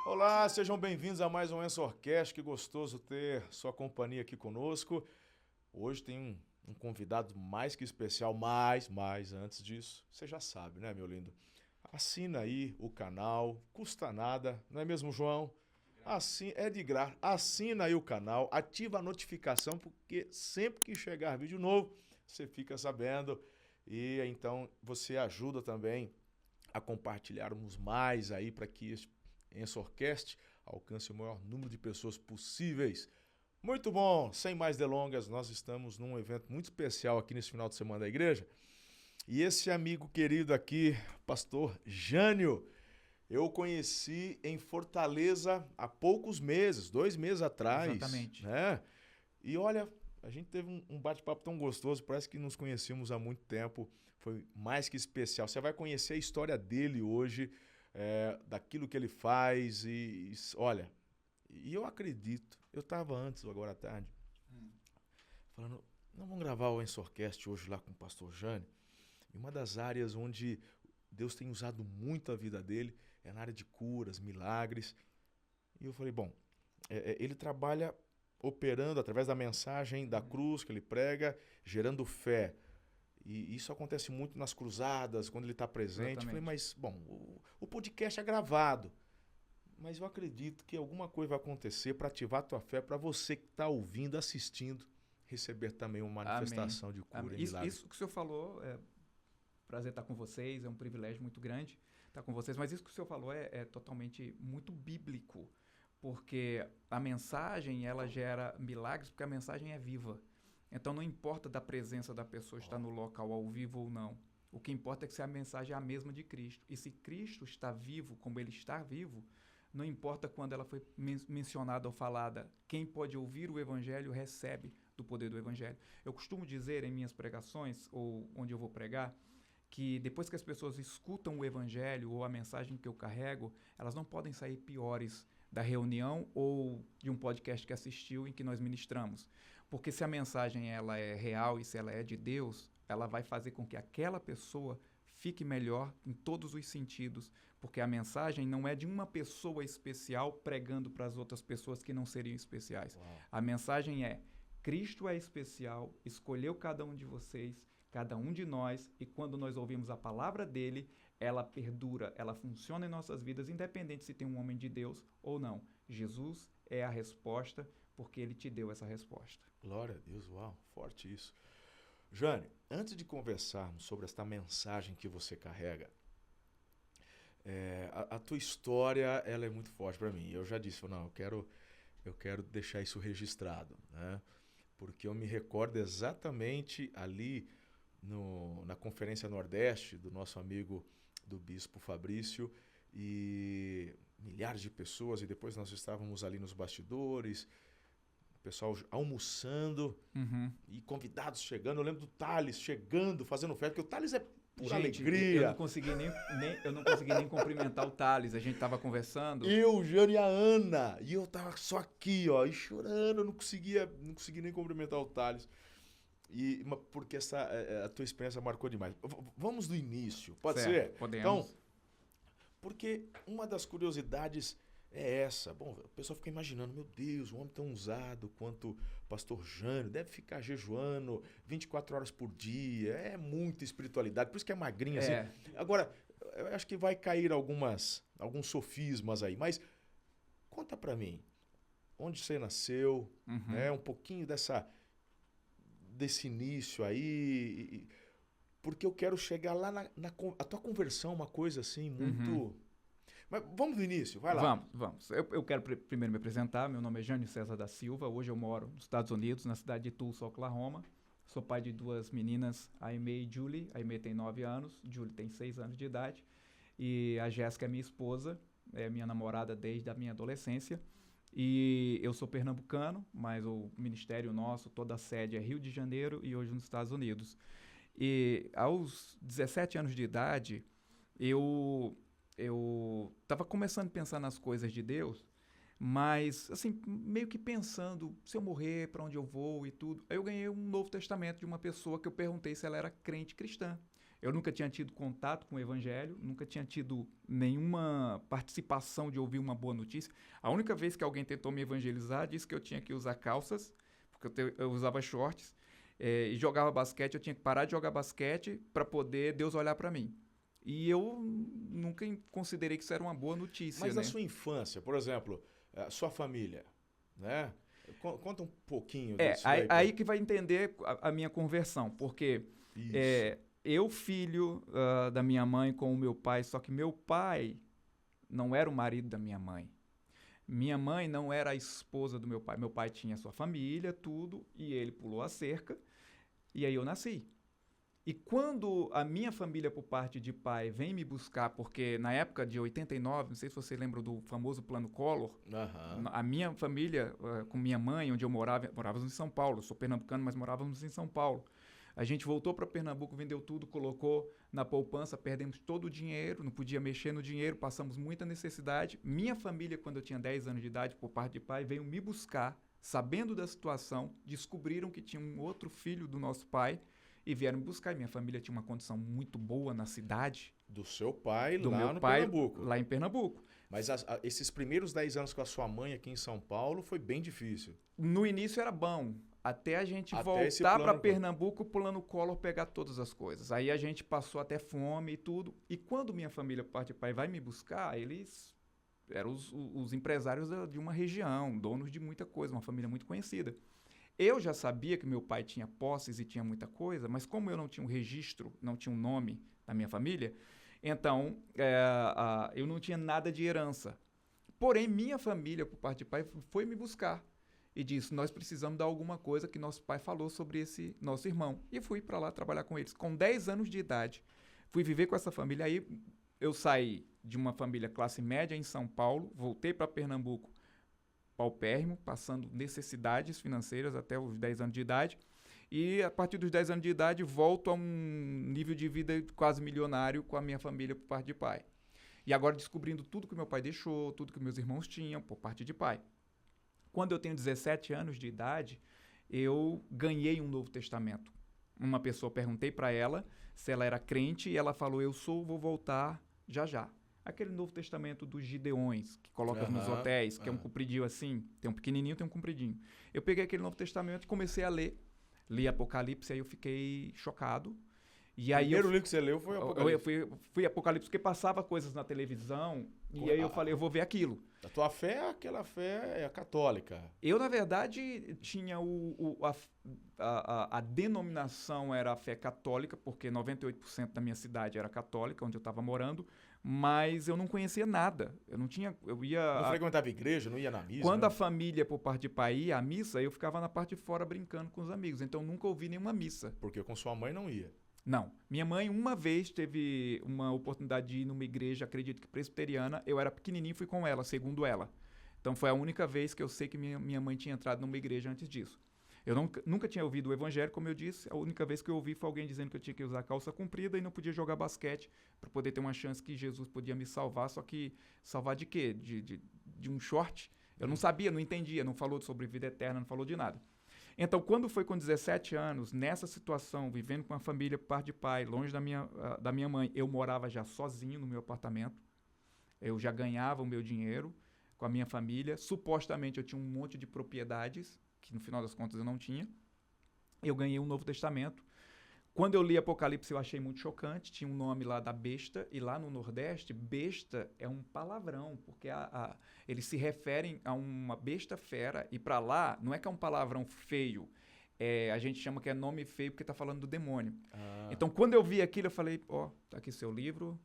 Olá, sejam bem-vindos a mais um Ensorcast. Que gostoso ter sua companhia aqui conosco. Hoje tem um convidado mais que especial, mas antes disso, você já sabe, né, meu lindo? Assina aí o canal, custa nada, não é mesmo, João? Assim, é de graça. Assina aí o canal, ativa a notificação, porque sempre que chegar vídeo novo, você fica sabendo. E então você ajuda também a compartilharmos mais aí para que este Ensorcast alcance o maior número de pessoas possíveis. Muito bom, sem mais delongas, nós estamos num evento muito especial aqui nesse final de semana da igreja. E esse amigo querido aqui, pastor Jânio, eu conheci em Fortaleza há poucos meses, 2 meses atrás. Exatamente. Né? E olha, a gente teve um bate-papo tão gostoso, parece que nos conhecemos há muito tempo, foi mais que especial. Você vai conhecer a história dele hoje, daquilo que ele faz olha, e eu acredito, eu estava antes, agora à tarde, falando, não vamos gravar o Ensorcast hoje lá com o pastor Jânio, e uma das áreas onde Deus tem usado muito a vida dele é na área de curas, milagres. E eu falei, bom, ele trabalha operando através da mensagem da cruz que ele prega, gerando fé. E isso acontece muito nas cruzadas, quando ele está presente. Eu falei, mas, bom, o podcast é gravado. Mas eu acredito que alguma coisa vai acontecer para ativar a tua fé, para você que está ouvindo, assistindo, receber também uma manifestação de cura e milagre. Isso que o senhor falou, prazer estar com vocês, é um privilégio muito grande estar com vocês, mas isso que o senhor falou é totalmente muito bíblico, porque a mensagem, ela gera milagres, porque a mensagem é viva. Então não importa da presença da pessoa estar no local ao vivo ou não. O que importa é que se a mensagem é a mesma de Cristo. E se Cristo está vivo como ele está vivo, não importa quando ela foi mencionada ou falada, quem pode ouvir o Evangelho recebe do poder do Evangelho. Eu costumo dizer em minhas pregações, ou onde eu vou pregar, que depois que as pessoas escutam o Evangelho ou a mensagem que eu carrego, elas não podem sair piores da reunião ou de um podcast que assistiu em que nós ministramos. Porque se a mensagem ela é real e se ela é de Deus, ela vai fazer com que aquela pessoa fique melhor em todos os sentidos, porque a mensagem não é de uma pessoa especial pregando para as outras pessoas que não seriam especiais. Uau. A mensagem é: Cristo é especial, escolheu cada um de vocês, cada um de nós, e quando nós ouvimos a palavra dele, ela perdura, ela funciona em nossas vidas, independente se tem um homem de Deus ou não. Jesus é a resposta, porque ele te deu essa resposta. Glória a Deus, uau, forte isso. Jânio, antes de conversarmos sobre esta mensagem que você carrega, a tua história ela é muito forte para mim. Eu já disse, não, eu quero deixar isso registrado, né? Porque eu me recordo exatamente ali na Conferência Nordeste do nosso amigo do Bispo Fabrício, e milhares de pessoas, e depois nós estávamos ali nos bastidores, o pessoal almoçando, e convidados chegando. Eu lembro do Thales chegando, fazendo festa, porque o Thales é pura alegria. Eu não consegui nem cumprimentar o Thales, a gente estava conversando. Eu, o Jânio e a Ana, e eu tava só aqui, ó, e chorando, eu não consegui nem cumprimentar o Thales. Porque a tua experiência marcou demais. Vamos do início, pode ser? Podemos. Então, porque uma das curiosidades é essa. Bom, a pessoa fica imaginando, meu Deus, um homem tão usado quanto o pastor Jânio, deve ficar jejuando 24 horas por dia, é muita espiritualidade, por isso que é magrinho assim. Agora, eu acho que vai cair alguns sofismas aí, mas conta pra mim, onde você nasceu, né, um pouquinho desse início aí, porque eu quero chegar lá a tua conversão, uma coisa assim, muito... Mas vamos do início, vai lá. Vamos. Eu quero primeiro me apresentar, meu nome é Jânio César da Silva, hoje eu moro nos Estados Unidos, na cidade de Tulsa, Oklahoma. Sou pai de 2 meninas, a Aimee e Julie. A Aimee tem 9 anos, Julie tem 6 anos de idade. E a Jéssica é minha esposa, é minha namorada desde a minha adolescência. E eu sou pernambucano, mas o ministério nosso, toda a sede é Rio de Janeiro e hoje nos Estados Unidos. E aos 17 anos de idade, eu estava começando a pensar nas coisas de Deus, mas assim, meio que pensando, se eu morrer, para onde eu vou e tudo. Aí eu ganhei um Novo Testamento de uma pessoa que eu perguntei se ela era crente cristã. Eu nunca tinha tido contato com o evangelho, nunca tinha tido nenhuma participação de ouvir uma boa notícia. A única vez que alguém tentou me evangelizar, disse que eu tinha que usar calças, porque eu usava shorts, e jogava basquete, eu tinha que parar de jogar basquete para poder Deus olhar para mim. E eu nunca considerei que isso era uma boa notícia. Mas né? na sua infância, por exemplo, a sua família, né? Conta um pouquinho disso aí que vai entender a minha conversão, porque Isso. eu, filho da minha mãe com o meu pai, só que meu pai não era o marido da minha mãe. Minha mãe não era a esposa do meu pai. Meu pai tinha sua família, tudo, e ele pulou a cerca, e aí eu nasci. E quando a minha família, por parte de pai, vem me buscar, porque na época de 89, não sei se você lembra do famoso Plano Collor, a minha família, com minha mãe, onde eu morávamos em São Paulo, eu sou pernambucano, mas morávamos em São Paulo. A gente voltou para Pernambuco, vendeu tudo, colocou na poupança, perdemos todo o dinheiro, não podia mexer no dinheiro, passamos muita necessidade. Minha família, quando eu tinha 10 anos de idade, por parte de pai, veio me buscar, sabendo da situação, descobriram que tinha um outro filho do nosso pai, e vieram me buscar. E minha família tinha uma condição muito boa na cidade. Do seu pai do lá meu no pai, Pernambuco. lá em Pernambuco. Mas esses primeiros 10 anos com a sua mãe aqui em São Paulo foi bem difícil. No início era bom, até a gente Até voltar para Pernambuco, o Plano Collor pegar todas as coisas. Aí a gente passou até fome e tudo. E quando minha família, por parte de pai, vai me buscar, eles eram os empresários de uma região, donos de muita coisa, uma família muito conhecida. Eu já sabia que meu pai tinha posses e tinha muita coisa, mas como eu não tinha um registro, não tinha um nome da minha família, então eu não tinha nada de herança. Porém, minha família, por parte de pai, foi me buscar e disse, nós precisamos dar alguma coisa que nosso pai falou sobre esse nosso irmão. E fui para lá trabalhar com eles. Com 10 anos de idade, fui viver com essa família. Aí eu saí de uma família classe média em São Paulo, voltei para Pernambuco, paupérrimo, passando necessidades financeiras até os 10 anos de idade. E a partir dos 10 anos de idade, volto a um nível de vida quase milionário com a minha família por parte de pai. E agora descobrindo tudo que meu pai deixou, tudo que meus irmãos tinham por parte de pai. Quando eu tenho 17 anos de idade, eu ganhei um Novo Testamento. Uma pessoa, perguntei para ela se ela era crente e ela falou, eu sou, vou voltar já já. Aquele Novo Testamento dos Gideões, que coloca nos hotéis, que é um compridinho assim, tem um pequenininho, tem um compridinho. Eu peguei aquele Novo Testamento e comecei a ler. Li Apocalipse, aí eu fiquei chocado. E aí primeiro livro que você leu foi Apocalipse. Eu fui Apocalipse porque passava coisas na televisão e aí eu falei, eu vou ver aquilo. A tua fé, aquela fé é católica. Eu, na verdade, tinha a denominação era a fé católica, porque 98% da minha cidade era católica, onde eu estava morando, mas eu não conhecia nada. Eu não tinha... Não frequentava igreja, não ia na missa? Quando a família, por parte de pai, ia à missa, eu ficava na parte de fora brincando com os amigos. Então, nunca ouvi nenhuma missa. Porque com sua mãe não ia? Não. Minha mãe, uma vez, teve uma oportunidade de ir numa igreja, acredito que presbiteriana. Eu era pequenininho e fui com ela, segundo ela. Então, foi a única vez que eu sei que minha mãe tinha entrado numa igreja antes disso. Eu nunca tinha ouvido o evangelho, como eu disse. A única vez que eu ouvi foi alguém dizendo que eu tinha que usar calça comprida e não podia jogar basquete para poder ter uma chance que Jesus podia me salvar. Só que salvar de quê? De um short? Eu não sabia, não entendia, não falou sobre vida eterna, não falou de nada. Então, quando foi com 17 anos, nessa situação, vivendo com a família por parte de pai, longe da minha mãe, eu morava já sozinho no meu apartamento. Eu já ganhava o meu dinheiro com a minha família. Supostamente eu tinha um monte de propriedades, que no final das contas eu não tinha. Eu ganhei um Novo Testamento. Quando eu li Apocalipse eu achei muito chocante, tinha um nome lá da besta, e lá no Nordeste, besta é um palavrão, porque eles se referem a uma besta fera, e para lá não é que é um palavrão feio, a gente chama que é nome feio porque está falando do demônio. Então quando eu vi aquilo eu falei, tá aqui seu livro,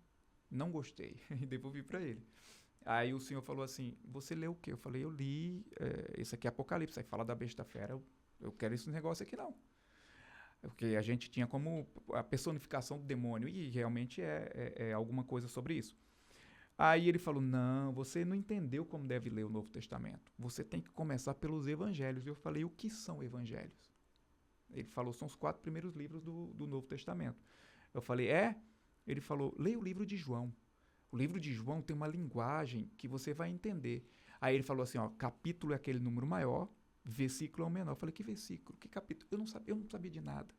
não gostei, e devolvi para ele. Aí o senhor falou assim, você leu o quê? Eu falei, eu li, esse aqui é Apocalipse, aí fala da besta fera, eu quero esse negócio aqui não. Porque a gente tinha como a personificação do demônio, e realmente é alguma coisa sobre isso. Aí ele falou, não, você não entendeu como deve ler o Novo Testamento. Você tem que começar pelos evangelhos. Eu falei, o que são evangelhos? Ele falou, são os 4 primeiros livros do Novo Testamento. Eu falei, Ele falou, leia o livro de João. O livro de João tem uma linguagem que você vai entender. Aí ele falou assim, capítulo é aquele número maior, versículo é o menor. Eu falei, que versículo? Que capítulo? Eu não sabia de nada.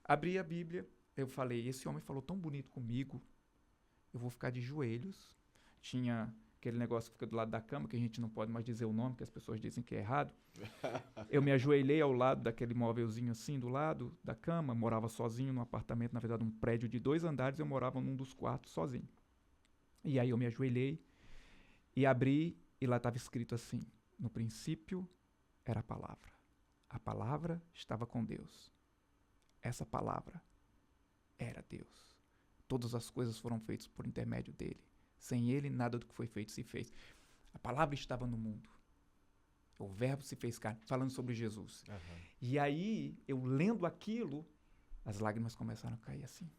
Abri a Bíblia, eu falei, esse homem falou tão bonito comigo, eu vou ficar de joelhos. Tinha aquele negócio que fica do lado da cama, que a gente não pode mais dizer o nome, que as pessoas dizem que é errado. Eu me ajoelhei ao lado daquele móvelzinho assim, do lado da cama, morava sozinho num apartamento, na verdade um prédio de 2 andares, eu morava num dos quartos sozinho. E aí eu me ajoelhei e abri, e lá estava escrito assim, no princípio era a palavra estava com Deus, essa palavra era Deus. Todas as coisas foram feitas por intermédio dele. Sem ele, nada do que foi feito se fez. A palavra estava no mundo. O verbo se fez carne, falando sobre Jesus. Aham. E aí, eu lendo aquilo, as lágrimas começaram a cair assim.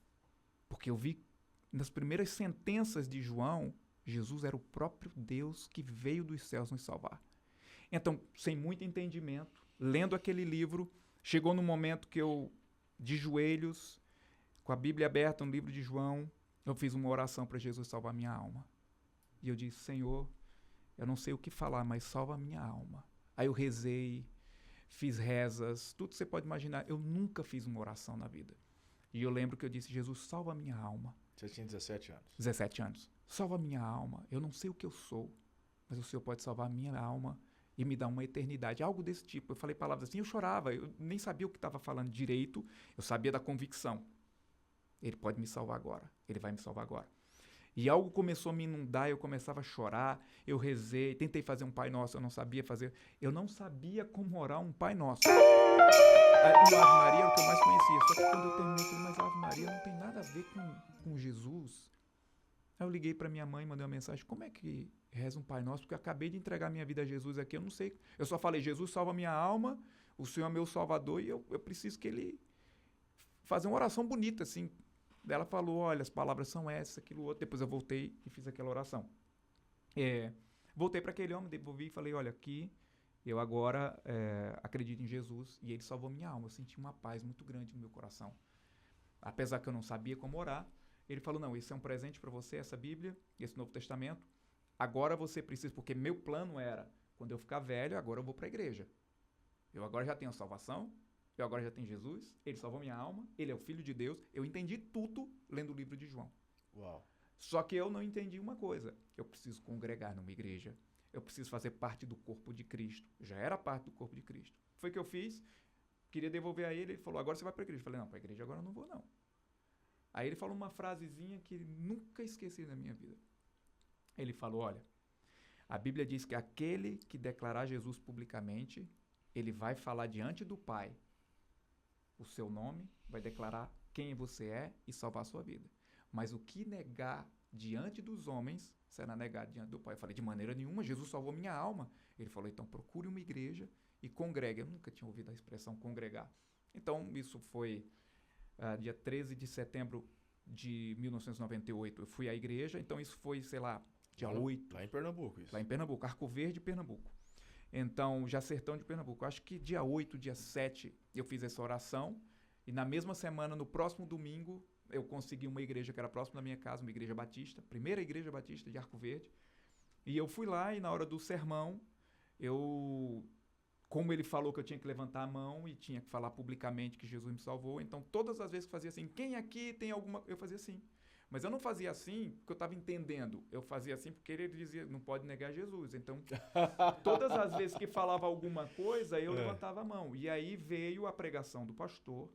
Porque eu vi, nas primeiras sentenças de João, Jesus era o próprio Deus que veio dos céus nos salvar. Então, sem muito entendimento, lendo aquele livro, chegou no momento que eu, de joelhos, com a Bíblia aberta no livro de João, eu fiz uma oração para Jesus salvar minha alma. E eu disse, Senhor, eu não sei o que falar, mas salva a minha alma. Aí eu rezei, fiz rezas, tudo que você pode imaginar. Eu nunca fiz uma oração na vida. E eu lembro que eu disse, Jesus, salva a minha alma. Você tinha 17 anos. 17 anos. Salva a minha alma. Eu não sei o que eu sou, mas o Senhor pode salvar a minha alma e me dar uma eternidade. Algo desse tipo. Eu falei palavras assim, eu chorava. Eu nem sabia o que estava falando direito. Eu sabia da convicção. Ele pode me salvar agora. Ele vai me salvar agora. E algo começou a me inundar, eu começava a chorar, eu rezei, tentei fazer um Pai Nosso, eu não sabia fazer. Eu não sabia como orar um Pai Nosso. O Ave Maria era o que eu mais conhecia. Só que quando eu terminei, eu falei, mas a Ave Maria não tem nada a ver com Jesus. Aí eu liguei para minha mãe, mandei uma mensagem, como é que reza um Pai Nosso? Porque eu acabei de entregar minha vida a Jesus aqui, eu não sei. Eu só falei, Jesus salva minha alma, o Senhor é meu Salvador e eu preciso que Ele faça uma oração bonita, assim. Ela falou, olha, as palavras são essas, aquilo outro. Depois eu voltei e fiz aquela oração. Voltei para aquele homem, devolvi e falei, olha, aqui eu agora acredito em Jesus e Ele salvou minha alma. Eu senti uma paz muito grande no meu coração. Apesar que eu não sabia como orar, ele falou, não, esse é um presente para você, essa Bíblia, esse Novo Testamento. Agora você precisa, porque meu plano era, quando eu ficar velho, agora eu vou para a igreja. Eu agora já tenho a salvação, eu agora já tenho Jesus, Ele salvou minha alma, Ele é o Filho de Deus. Eu entendi tudo lendo o livro de João. Uau. Só que eu não entendi uma coisa. Eu preciso congregar numa igreja. Eu preciso fazer parte do corpo de Cristo. Já era parte do corpo de Cristo. Foi o que eu fiz. Queria devolver a ele. Ele falou, agora você vai para a igreja. Eu falei, não, para a igreja agora eu não vou, não. Aí ele falou uma frasezinha que nunca esqueci na minha vida. Ele falou, olha, a Bíblia diz que aquele que declarar Jesus publicamente, ele vai falar diante do Pai o seu nome, vai declarar quem você é e salvar a sua vida. Mas o que negar diante dos homens, será negado diante do Pai. Eu falei, de maneira nenhuma, Jesus salvou minha alma. Ele falou, então procure uma igreja e congregue. Eu nunca tinha ouvido a expressão congregar. Então, isso foi dia 13 de setembro de 1998. Eu fui à igreja, então isso foi, sei lá, dia 8. Lá em Pernambuco, isso. Lá em Pernambuco, Arco Verde, Pernambuco. Então, já sertão de Pernambuco. Acho que dia 8, dia 7, eu fiz essa oração. E na mesma semana, no próximo domingo, eu consegui uma igreja que era próxima da minha casa, uma igreja batista, primeira igreja batista de Arco Verde. E eu fui lá e na hora do sermão, como ele falou que eu tinha que levantar a mão e tinha que falar publicamente que Jesus me salvou, então todas as vezes que fazia assim, quem aqui tem alguma... Eu fazia assim. Mas eu não fazia assim porque eu estava entendendo. Eu fazia assim porque ele dizia, não pode negar Jesus. Então, todas as vezes que falava alguma coisa, eu levantava a mão. E aí veio a pregação do pastor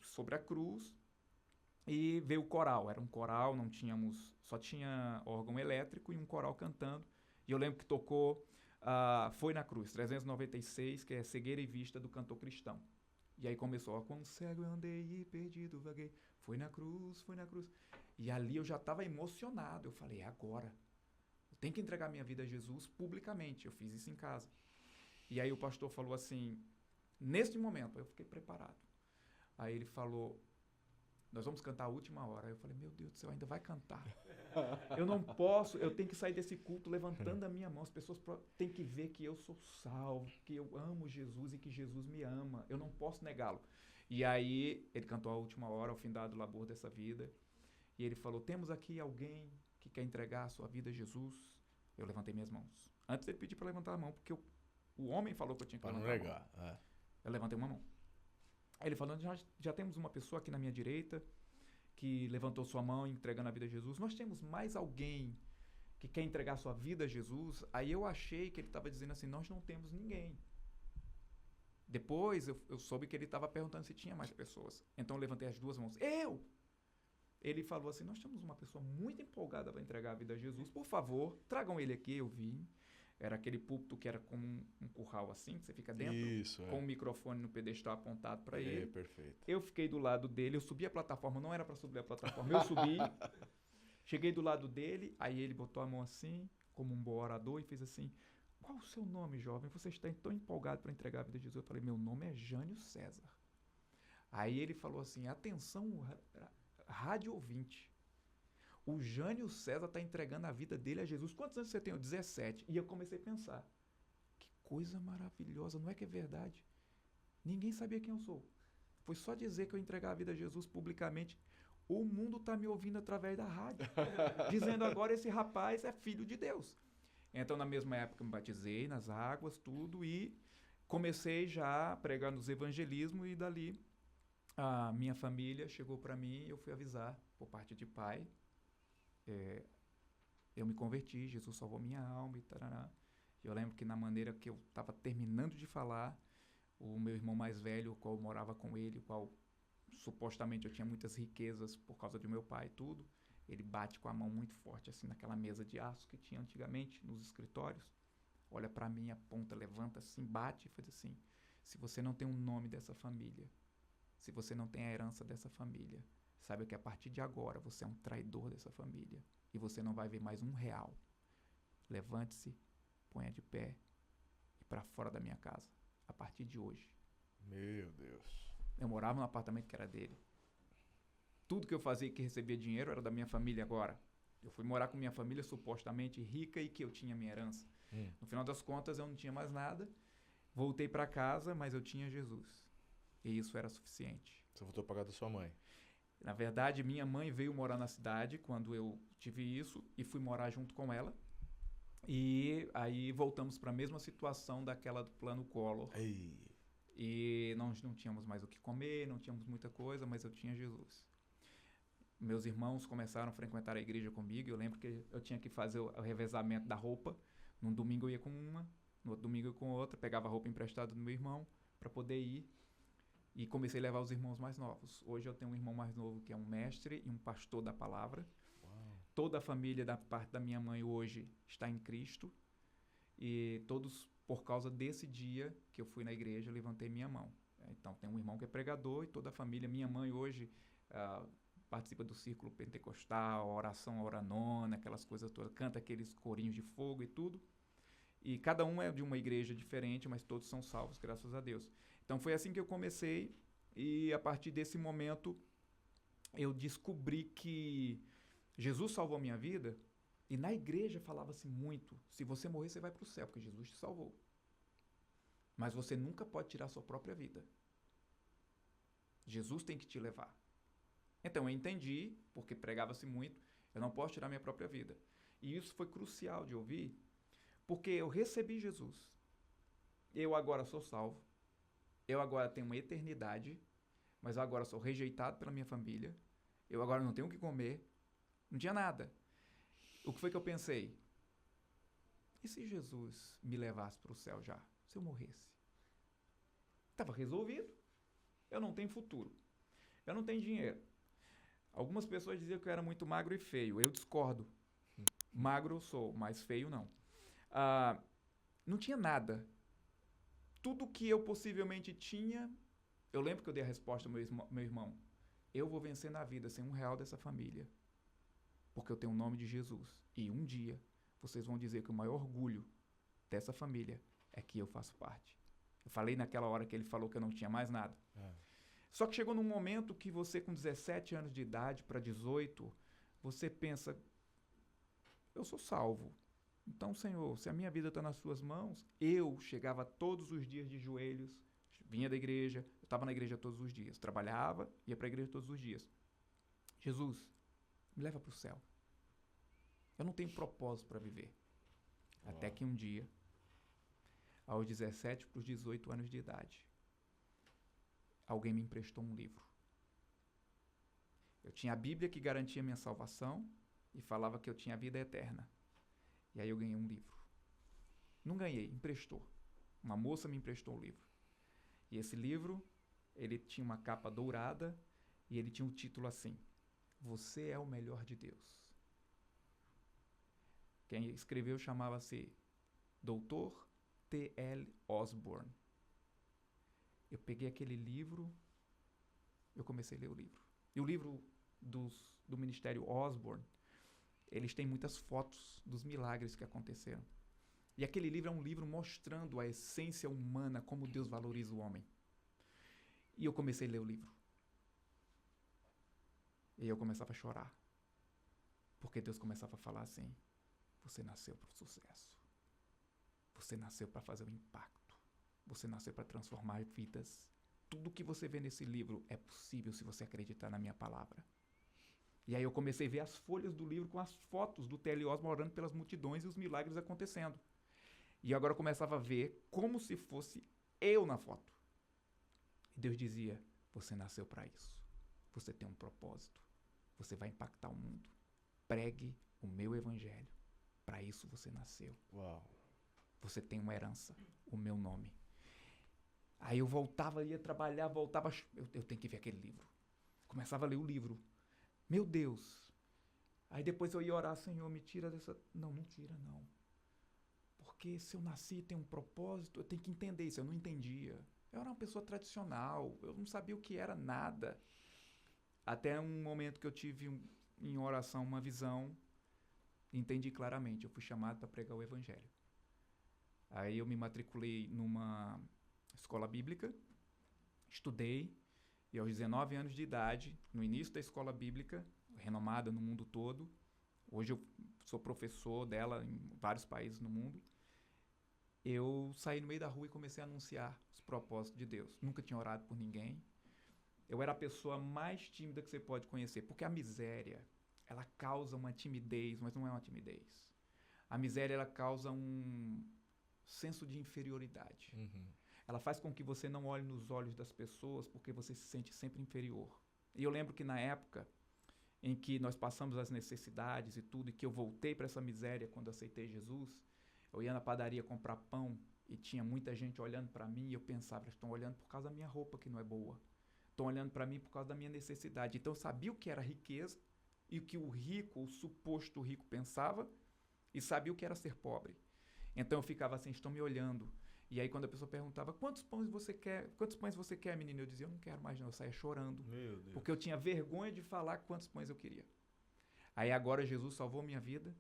sobre a cruz e veio o coral. Era um coral, não tínhamos... Só tinha órgão elétrico e um coral cantando. E eu lembro que tocou Foi na Cruz, 396, que é Cegueira e Vista do Cantor Cristão. E aí começou, quando cego eu andei e perdido vaguei, foi na cruz, foi na cruz. E ali eu já estava emocionado, eu falei, é agora. Eu tenho que entregar minha vida a Jesus publicamente, eu fiz isso em casa. E aí o pastor falou assim, neste momento, eu fiquei preparado. Aí ele falou, nós vamos cantar a última hora. Aí eu falei, meu Deus do céu, ainda vai cantar. Eu não posso, eu tenho que sair desse culto levantando a minha mão. As pessoas têm que ver que eu sou salvo, que eu amo Jesus e que Jesus me ama. Eu não posso negá-lo. E aí ele cantou a última hora, ao findado labor dessa vida. E ele falou, temos aqui alguém que quer entregar a sua vida a Jesus. Eu levantei minhas mãos. Antes ele pediu para levantar a mão, porque o homem falou que eu tinha que levantar a mão. Para não negar. Eu levantei uma mão. Aí ele falando, já temos uma pessoa aqui na minha direita que levantou sua mão entregando a vida a Jesus. Nós temos mais alguém que quer entregar sua vida a Jesus? Aí eu achei que ele estava dizendo assim, nós não temos ninguém. Depois eu soube que ele estava perguntando se tinha mais pessoas. Então eu levantei as duas mãos. Eu! Ele falou assim, nós temos uma pessoa muito empolgada para entregar a vida a Jesus. Por favor, tragam ele aqui. Eu vim. Era aquele púlpito que era como um curral assim, que você fica dentro, Isso, com o microfone no pedestal apontado para ele. Perfeito. Eu fiquei do lado dele, eu subi a plataforma, não era para subir a plataforma, eu subi, cheguei do lado dele, aí ele botou a mão assim, como um bom orador, e fez assim, qual o seu nome, jovem? Você está tão empolgado para entregar a vida de Jesus? Eu falei, meu nome é Jânio César. Aí ele falou assim, atenção, rádio ouvinte. O Jânio César está entregando a vida dele a Jesus. Quantos anos você tem? Eu, 17. E eu comecei a pensar, que coisa maravilhosa, não é que é verdade? Ninguém sabia quem eu sou. Foi só dizer que eu entregar a vida a Jesus publicamente. O mundo está me ouvindo através da rádio. Dizendo agora, esse rapaz é filho de Deus. Então, na mesma época, eu me batizei nas águas, tudo, e comecei já a pregar nos evangelismos, e dali a minha família chegou para mim e eu fui avisar, por parte de pai, eu me converti, Jesus salvou minha alma e tarará. Eu lembro que na maneira que eu estava terminando de falar, o meu irmão mais velho, o qual eu morava com ele, o qual supostamente eu tinha muitas riquezas por causa do meu pai e tudo, ele bate com a mão muito forte assim naquela mesa de aço que tinha antigamente nos escritórios, olha para mim, aponta, levanta assim, bate e faz assim, se você não tem o nome dessa família, se você não tem a herança dessa família, saiba que a partir de agora você é um traidor dessa família e você não vai ver mais R$1. Levante-se, ponha de pé e para fora da minha casa, a partir de hoje. Meu Deus. Eu morava num apartamento que era dele. Tudo que eu fazia e que recebia dinheiro era da minha família agora. Eu fui morar com minha família supostamente rica e que eu tinha minha herança. No final das contas eu não tinha mais nada. Voltei para casa, mas eu tinha Jesus. E isso era suficiente. Você voltou para casa da sua mãe? Na verdade, minha mãe veio morar na cidade quando eu tive isso e fui morar junto com ela. E aí voltamos para a mesma situação daquela do plano Collor. Ei. E nós não tínhamos mais o que comer, não tínhamos muita coisa, mas eu tinha Jesus. Meus irmãos começaram a frequentar a igreja comigo. Eu lembro que eu tinha que fazer o revezamento da roupa. Num domingo eu ia com uma, no outro domingo eu ia com outra. Pegava a roupa emprestada do meu irmão para poder ir. E comecei a levar os irmãos mais novos. Hoje eu tenho um irmão mais novo que é um mestre e um pastor da palavra. Uau. Toda a família da parte da minha mãe hoje está em Cristo. E todos, por causa desse dia que eu fui na igreja, levantei minha mão. Então tem um irmão que é pregador e toda a família. Minha mãe hoje participa do círculo pentecostal, oração, hora nona, aquelas coisas todas. Canta aqueles corinhos de fogo e tudo. E cada um é de uma igreja diferente, mas todos são salvos, graças a Deus. Então foi assim que eu comecei e a partir desse momento eu descobri que Jesus salvou a minha vida e na igreja falava-se muito, se você morrer você vai para o céu, porque Jesus te salvou. Mas você nunca pode tirar a sua própria vida. Jesus tem que te levar. Então eu entendi, porque pregava-se muito, eu não posso tirar minha própria vida. E isso foi crucial de ouvir, porque eu recebi Jesus. Eu agora sou salvo. Eu agora tenho uma eternidade, mas eu agora sou rejeitado pela minha família. Eu agora não tenho o que comer. Não tinha nada. O que foi que eu pensei? E se Jesus me levasse para o céu já? Se eu morresse? Estava resolvido. Eu não tenho futuro. Eu não tenho dinheiro. Algumas pessoas diziam que eu era muito magro e feio. Eu discordo. Magro eu sou, mas feio não. Não tinha nada. Tudo que eu possivelmente tinha, eu lembro que eu dei a resposta ao meu irmão. Eu vou vencer na vida sem R$1 dessa família. Porque eu tenho o nome de Jesus. E um dia, vocês vão dizer que o maior orgulho dessa família é que eu faço parte. Eu falei naquela hora que ele falou que eu não tinha mais nada. Só que chegou num momento que você, com 17 anos de idade para 18, você pensa, eu sou salvo. Então, Senhor, se a minha vida está nas suas mãos, eu chegava todos os dias de joelhos, vinha da igreja, eu estava na igreja todos os dias, trabalhava, ia para a igreja todos os dias. Jesus, me leva para o céu. Eu não tenho propósito para viver. Até que um dia, aos 17 para os 18 anos de idade, alguém me emprestou um livro. Eu tinha a Bíblia que garantia minha salvação e falava que eu tinha a vida eterna. E aí eu ganhei um livro. Não ganhei, emprestou. Uma moça me emprestou um livro. E esse livro, ele tinha uma capa dourada e ele tinha um título assim: Você é o melhor de Deus. Quem escreveu chamava-se Dr. T.L. Osborne. Eu peguei aquele livro, eu comecei a ler o livro. E o livro do Ministério Osborne, eles têm muitas fotos dos milagres que aconteceram. E aquele livro é um livro mostrando a essência humana, como Deus valoriza o homem. E eu comecei a ler o livro. E eu começava a chorar. Porque Deus começava a falar assim: você nasceu para o sucesso. Você nasceu para fazer um impacto. Você nasceu para transformar vidas. Tudo que você vê nesse livro é possível se você acreditar na minha palavra. E aí eu comecei a ver as folhas do livro com as fotos do T.L. Osborne orando pelas multidões e os milagres acontecendo. E agora eu começava a ver como se fosse eu na foto. E Deus dizia: você nasceu para isso. Você tem um propósito. Você vai impactar o mundo. Pregue o meu evangelho. Para isso você nasceu. Uau. Você tem uma herança, o meu nome. Aí eu voltava, ia trabalhar, voltava. Eu tenho que ver aquele livro. Começava a ler o livro. Meu Deus. Aí depois eu ia orar: Senhor, me tira dessa... Não, não tira, não. Porque se eu nasci e tenho um propósito, eu tenho que entender isso. Eu não entendia. Eu era uma pessoa tradicional. Eu não sabia o que era nada. Até um momento que eu tive em oração uma visão. Entendi claramente. Eu fui chamado para pregar o evangelho. Aí eu me matriculei numa escola bíblica. Estudei. E aos 19 anos de idade, no início da escola bíblica, renomada no mundo todo, hoje eu sou professor dela em vários países no mundo, eu saí no meio da rua e comecei a anunciar os propósitos de Deus. Nunca tinha orado por ninguém. Eu era a pessoa mais tímida que você pode conhecer, porque a miséria, ela causa uma timidez, mas não é uma timidez. A miséria, ela causa um senso de inferioridade. Uhum. Ela faz com que você não olhe nos olhos das pessoas porque você se sente sempre inferior. E eu lembro que na época em que nós passamos as necessidades e tudo, e que eu voltei para essa miséria quando aceitei Jesus, eu ia na padaria comprar pão e tinha muita gente olhando para mim e eu pensava: estão olhando por causa da minha roupa que não é boa. Estão olhando para mim por causa da minha necessidade. Então eu sabia o que era riqueza e o que o rico, o suposto rico, pensava, e sabia o que era ser pobre. Então eu ficava assim: estão me olhando. E aí quando a pessoa perguntava: quantos pães você quer, menino? Eu dizia: eu não quero mais não, eu saía chorando. Meu Deus. Porque eu tinha vergonha de falar quantos pães eu queria. Aí agora Jesus salvou minha vida.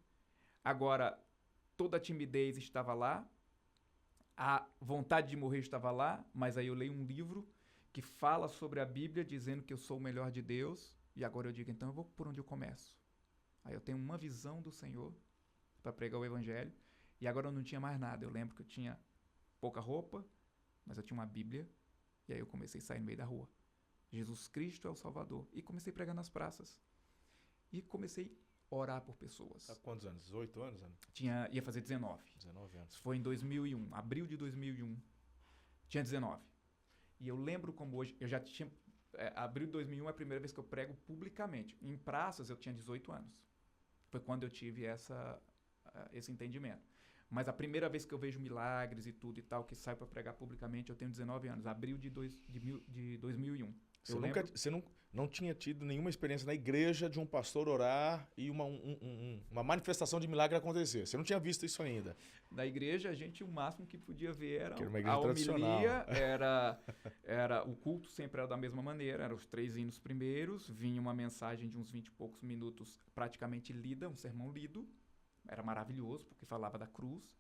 Agora toda a timidez estava lá, a vontade de morrer estava lá, mas aí eu leio um livro que fala sobre a Bíblia, dizendo que eu sou o melhor de Deus, e agora eu digo: então eu vou por onde eu começo. Aí eu tenho uma visão do Senhor para pregar o evangelho, e agora eu não tinha mais nada. Eu lembro que eu tinha pouca roupa, mas eu tinha uma Bíblia, e aí eu comecei a sair no meio da rua. Jesus Cristo é o Salvador. E comecei a pregar nas praças. E comecei a orar por pessoas. Há quantos anos? 18 anos, Ana? Ia fazer 19. 19 anos. Isso foi em 2001, abril de 2001. Tinha 19. E eu lembro como hoje, eu já tinha... abril de 2001 é a primeira vez que eu prego publicamente. Em praças eu tinha 18 anos. Foi quando eu tive esse entendimento. Mas a primeira vez que eu vejo milagres e tudo e tal, que saio para pregar publicamente, eu tenho 19 anos, abril de 2001. Você não tinha tido nenhuma experiência na igreja de um pastor orar e uma manifestação de milagre acontecer. Você não tinha visto isso ainda. Na igreja, o máximo que podia ver era uma igreja a homilia, tradicional. o culto sempre era da mesma maneira, eram os 3 hinos primeiros, vinha uma mensagem de uns 20 e poucos minutos praticamente lida, um sermão lido. Era maravilhoso, porque falava da cruz.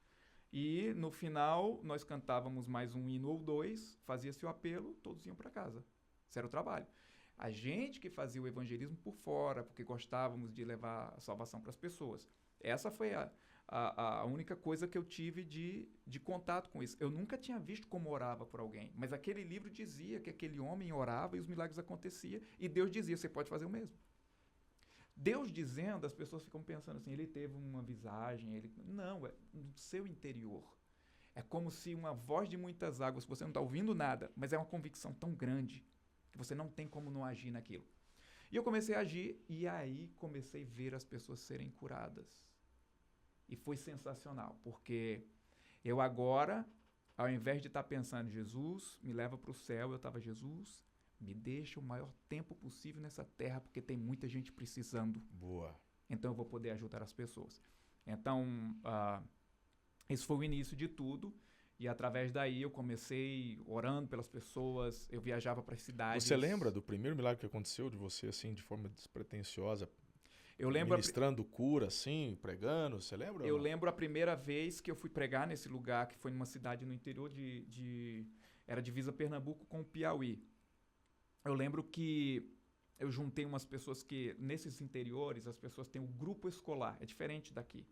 E, no final, nós cantávamos mais um hino ou 2, fazia-se o apelo, todos iam para casa. Esse era o trabalho. A gente que fazia o evangelismo por fora, porque gostávamos de levar a salvação para as pessoas. Essa foi a única coisa que eu tive de contato com isso. Eu nunca tinha visto como orava por alguém, mas aquele livro dizia que aquele homem orava e os milagres aconteciam, e Deus dizia: você pode fazer o mesmo. Deus dizendo, as pessoas ficam pensando assim: ele teve uma visagem, não, é no seu interior. É como se uma voz de muitas águas, você não está ouvindo nada, mas é uma convicção tão grande que você não tem como não agir naquilo. E eu comecei a agir, e aí comecei a ver as pessoas serem curadas. E foi sensacional, porque eu agora, ao invés de estar pensando, Jesus, me leva para o céu, eu estava, Jesus, me deixa o maior tempo possível nessa terra, porque tem muita gente precisando. Boa. Então eu vou poder ajudar as pessoas. Então, esse foi o início de tudo. E através daí eu comecei orando pelas pessoas, eu viajava para as cidades. Você lembra do primeiro milagre que aconteceu de você, assim, de forma despretensiosa? Eu lembro ministrando cura, assim, pregando, você lembra? Eu lembro a primeira vez que eu fui pregar nesse lugar, que foi numa cidade no interior era divisa Pernambuco com o Piauí. Eu lembro que eu juntei umas pessoas que, nesses interiores, as pessoas têm o grupo escolar, é diferente daqui.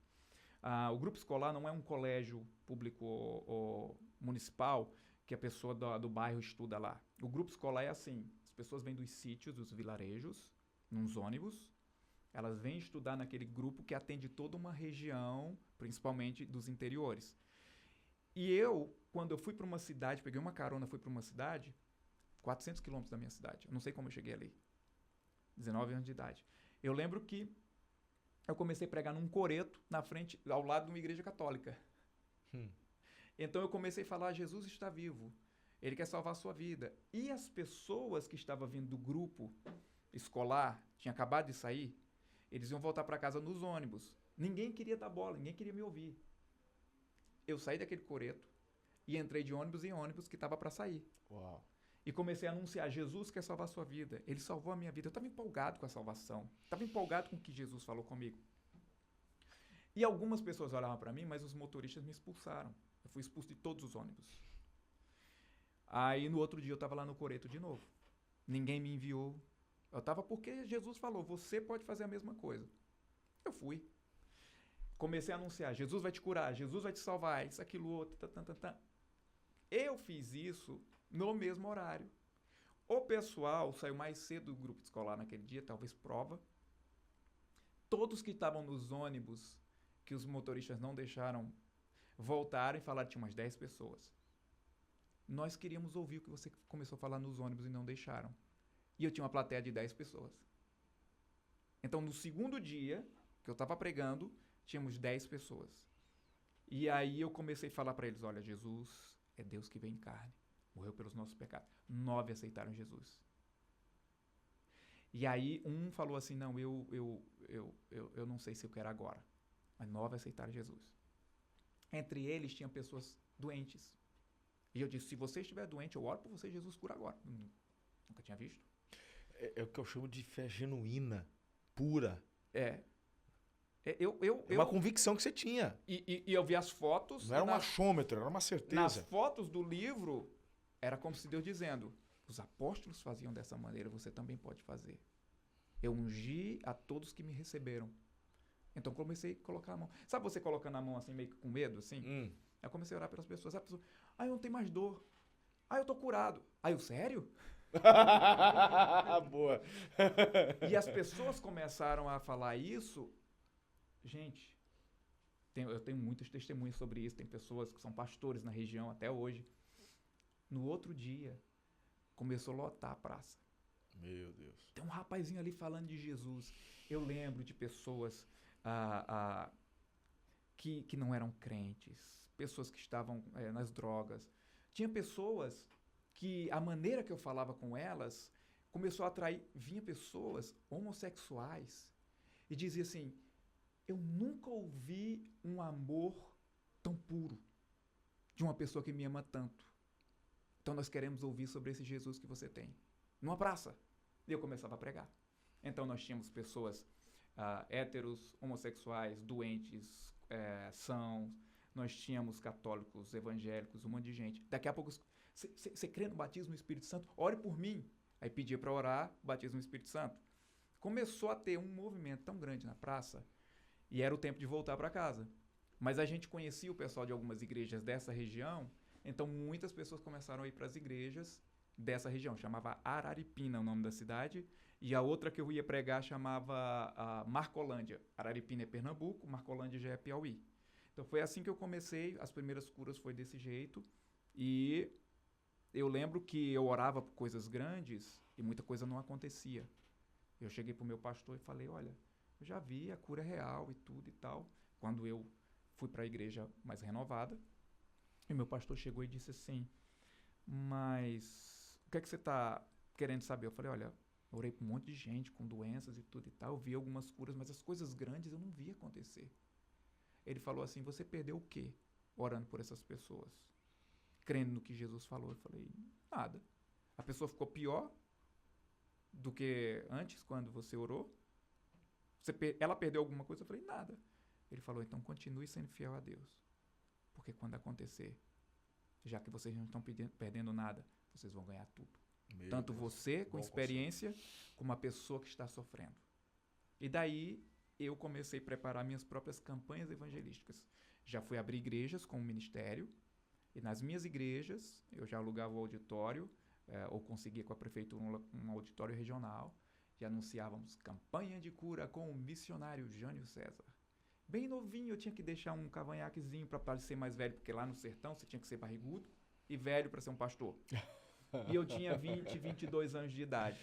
O grupo escolar não é um colégio público ou municipal que a pessoa do bairro estuda lá. O grupo escolar é assim, as pessoas vêm dos sítios, dos vilarejos, nos ônibus, elas vêm estudar naquele grupo que atende toda uma região, principalmente dos interiores. E eu, quando eu fui para uma cidade, peguei uma carona, fui para uma cidade, 400 quilômetros da minha cidade, eu não sei como eu cheguei ali, 19 anos de idade. Eu lembro que eu comecei a pregar num coreto, na frente, ao lado de uma igreja católica. Então eu comecei a falar, Jesus está vivo, Ele quer salvar a sua vida. E as pessoas que estavam vindo do grupo escolar, tinha acabado de sair, eles iam voltar para casa nos ônibus. Ninguém queria dar bola, ninguém queria me ouvir. Eu saí daquele coreto e entrei de ônibus em ônibus que estava para sair. Uau. E comecei a anunciar, Jesus quer salvar a sua vida. Ele salvou a minha vida. Eu estava empolgado com a salvação. Estava empolgado com o que Jesus falou comigo. E algumas pessoas olhavam para mim, mas os motoristas me expulsaram. Eu fui expulso de todos os ônibus. Aí no outro dia eu estava lá no coreto de novo. Ninguém me enviou. Eu estava porque Jesus falou, você pode fazer a mesma coisa. Eu fui. Comecei a anunciar, Jesus vai te curar, Jesus vai te salvar, isso, aquilo, outro, Eu fiz isso no mesmo horário. O pessoal saiu mais cedo do grupo escolar naquele dia, talvez prova. Todos que estavam nos ônibus, que os motoristas não deixaram, voltaram e falaram, tinha umas 10 pessoas. Nós queríamos ouvir o que você começou a falar nos ônibus e não deixaram. E eu tinha uma plateia de 10 pessoas. Então, no segundo dia que eu estava pregando, tínhamos 10 pessoas. E aí eu comecei a falar para eles, olha, Jesus é Deus que veio em carne. Morreu pelos nossos pecados. 9 aceitaram Jesus. E aí um falou assim, não, eu não sei se eu quero agora. Mas 9 aceitaram Jesus. Entre eles tinha pessoas doentes. E eu disse, se você estiver doente, eu oro por você, Jesus cura agora. Nunca tinha visto. É o que eu chamo de fé genuína, pura. É uma convicção que você tinha. E eu vi as fotos. Não era um achômetro, era uma certeza. Nas fotos do livro, era como se Deus dizendo, os apóstolos faziam dessa maneira, você também pode fazer. Eu ungi a todos que me receberam. Então comecei a colocar a mão. Sabe você colocando a mão assim, meio que com medo, assim? Aí eu comecei a orar pelas pessoas. A pessoa, eu não tenho mais dor. Eu tô curado. Eu, sério? Boa. E as pessoas começaram a falar isso. Gente, eu tenho muitas testemunhas sobre isso. Tem pessoas que são pastores na região até hoje. No outro dia, começou a lotar a praça. Meu Deus. Tem um rapazinho ali falando de Jesus. Eu lembro de pessoas que não eram crentes, pessoas que estavam nas drogas. Tinha pessoas que a maneira que eu falava com elas começou a atrair, vinha pessoas homossexuais e dizia assim, eu nunca ouvi um amor tão puro de uma pessoa que me ama tanto. Então nós queremos ouvir sobre esse Jesus que você tem. Numa praça. E eu começava a pregar. Então nós tínhamos pessoas héteros, homossexuais, doentes, sãos. Nós tínhamos católicos, evangélicos, um monte de gente. Daqui a pouco, você crê no batismo no Espírito Santo? Ore por mim. Aí pedia para orar, batismo no Espírito Santo. Começou a ter um movimento tão grande na praça e era o tempo de voltar para casa. Mas a gente conhecia o pessoal de algumas igrejas dessa região, então muitas pessoas começaram a ir para as igrejas dessa região. Chamava Araripina o nome da cidade, e a outra que eu ia pregar chamava Marcolândia. Araripina é Pernambuco, Marcolândia já é Piauí. Então foi assim que eu comecei, as primeiras curas foi desse jeito, e eu lembro que eu orava por coisas grandes e muita coisa não acontecia. Eu cheguei pro meu pastor e falei, olha, eu já vi a cura real e tudo e tal. Quando eu fui para a igreja mais renovada, e meu pastor chegou e disse assim, mas o que é que você está querendo saber? Eu falei, olha, eu orei por um monte de gente com doenças e tudo e tal, eu vi algumas curas, mas as coisas grandes eu não vi acontecer. Ele falou assim, você perdeu o quê orando por essas pessoas? Crendo no que Jesus falou. Eu falei, nada. A pessoa ficou pior do que antes, quando você orou? Ela perdeu alguma coisa? Eu falei, nada. Ele falou, então continue sendo fiel a Deus. Porque quando acontecer, já que vocês não estão perdendo nada, vocês vão ganhar tudo. Meu Tanto Deus, você, com bom experiência, como a pessoa que está sofrendo. E daí, eu comecei a preparar minhas próprias campanhas evangelísticas. Já fui abrir igrejas com o ministério, e nas minhas igrejas, eu já alugava o auditório, ou conseguia com a prefeitura um auditório regional, e anunciávamos campanha de cura com o missionário Jânio César. Bem novinho, eu tinha que deixar um cavanhaquezinho para parecer mais velho, porque lá no sertão você tinha que ser barrigudo e velho para ser um pastor. E eu tinha 22 anos de idade.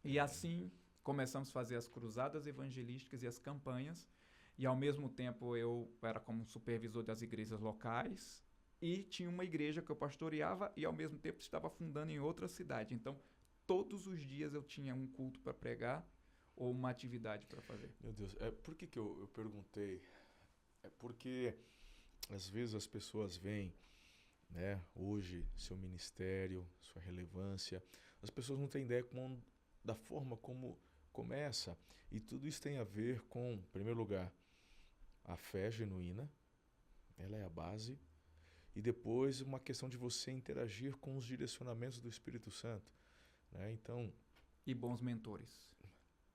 E assim começamos a fazer as cruzadas evangelísticas e as campanhas, e ao mesmo tempo eu era como supervisor das igrejas locais, e tinha uma igreja que eu pastoreava e ao mesmo tempo estava fundando em outra cidade. Então, todos os dias eu tinha um culto para pregar ou uma atividade para fazer. Meu Deus, por que eu perguntei? É porque às vezes as pessoas veem, né, hoje, seu ministério, sua relevância, as pessoas não têm ideia da forma como começa. E tudo isso tem a ver com, em primeiro lugar, a fé genuína, ela é a base, e depois uma questão de você interagir com os direcionamentos do Espírito Santo, né? Então, E bons mentores.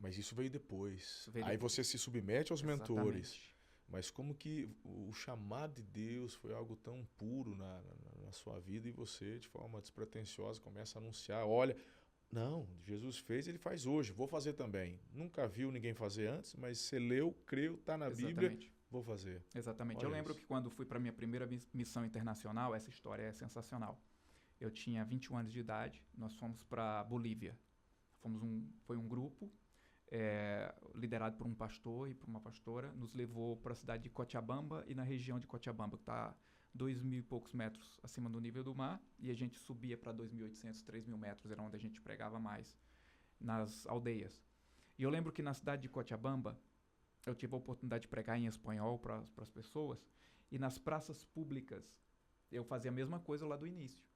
mas isso veio depois. Veio Aí depois. você se submete aos mentores. Exatamente. Mas como que o chamado de Deus foi algo tão puro na sua vida e você, de forma despretensiosa, começa a anunciar, olha, não, Jesus fez, ele faz hoje, vou fazer também. Nunca viu ninguém fazer antes, mas você leu, creu, está na Bíblia, Exatamente. vou fazer. Exatamente. Olha Eu lembro isso. que quando fui para minha primeira missão internacional, essa história é sensacional. Eu tinha 21 anos de idade, nós fomos para Bolívia. Foi um grupo liderado por um pastor e por uma pastora, nos levou para a cidade de Cochabamba e na região de Cochabamba, que está 2.000 e poucos metros acima do nível do mar, e a gente subia para 2.800, 3.000 metros, era onde a gente pregava mais, nas aldeias. E eu lembro que na cidade de Cochabamba, eu tive a oportunidade de pregar em espanhol para as pessoas, e nas praças públicas, eu fazia a mesma coisa lá do início.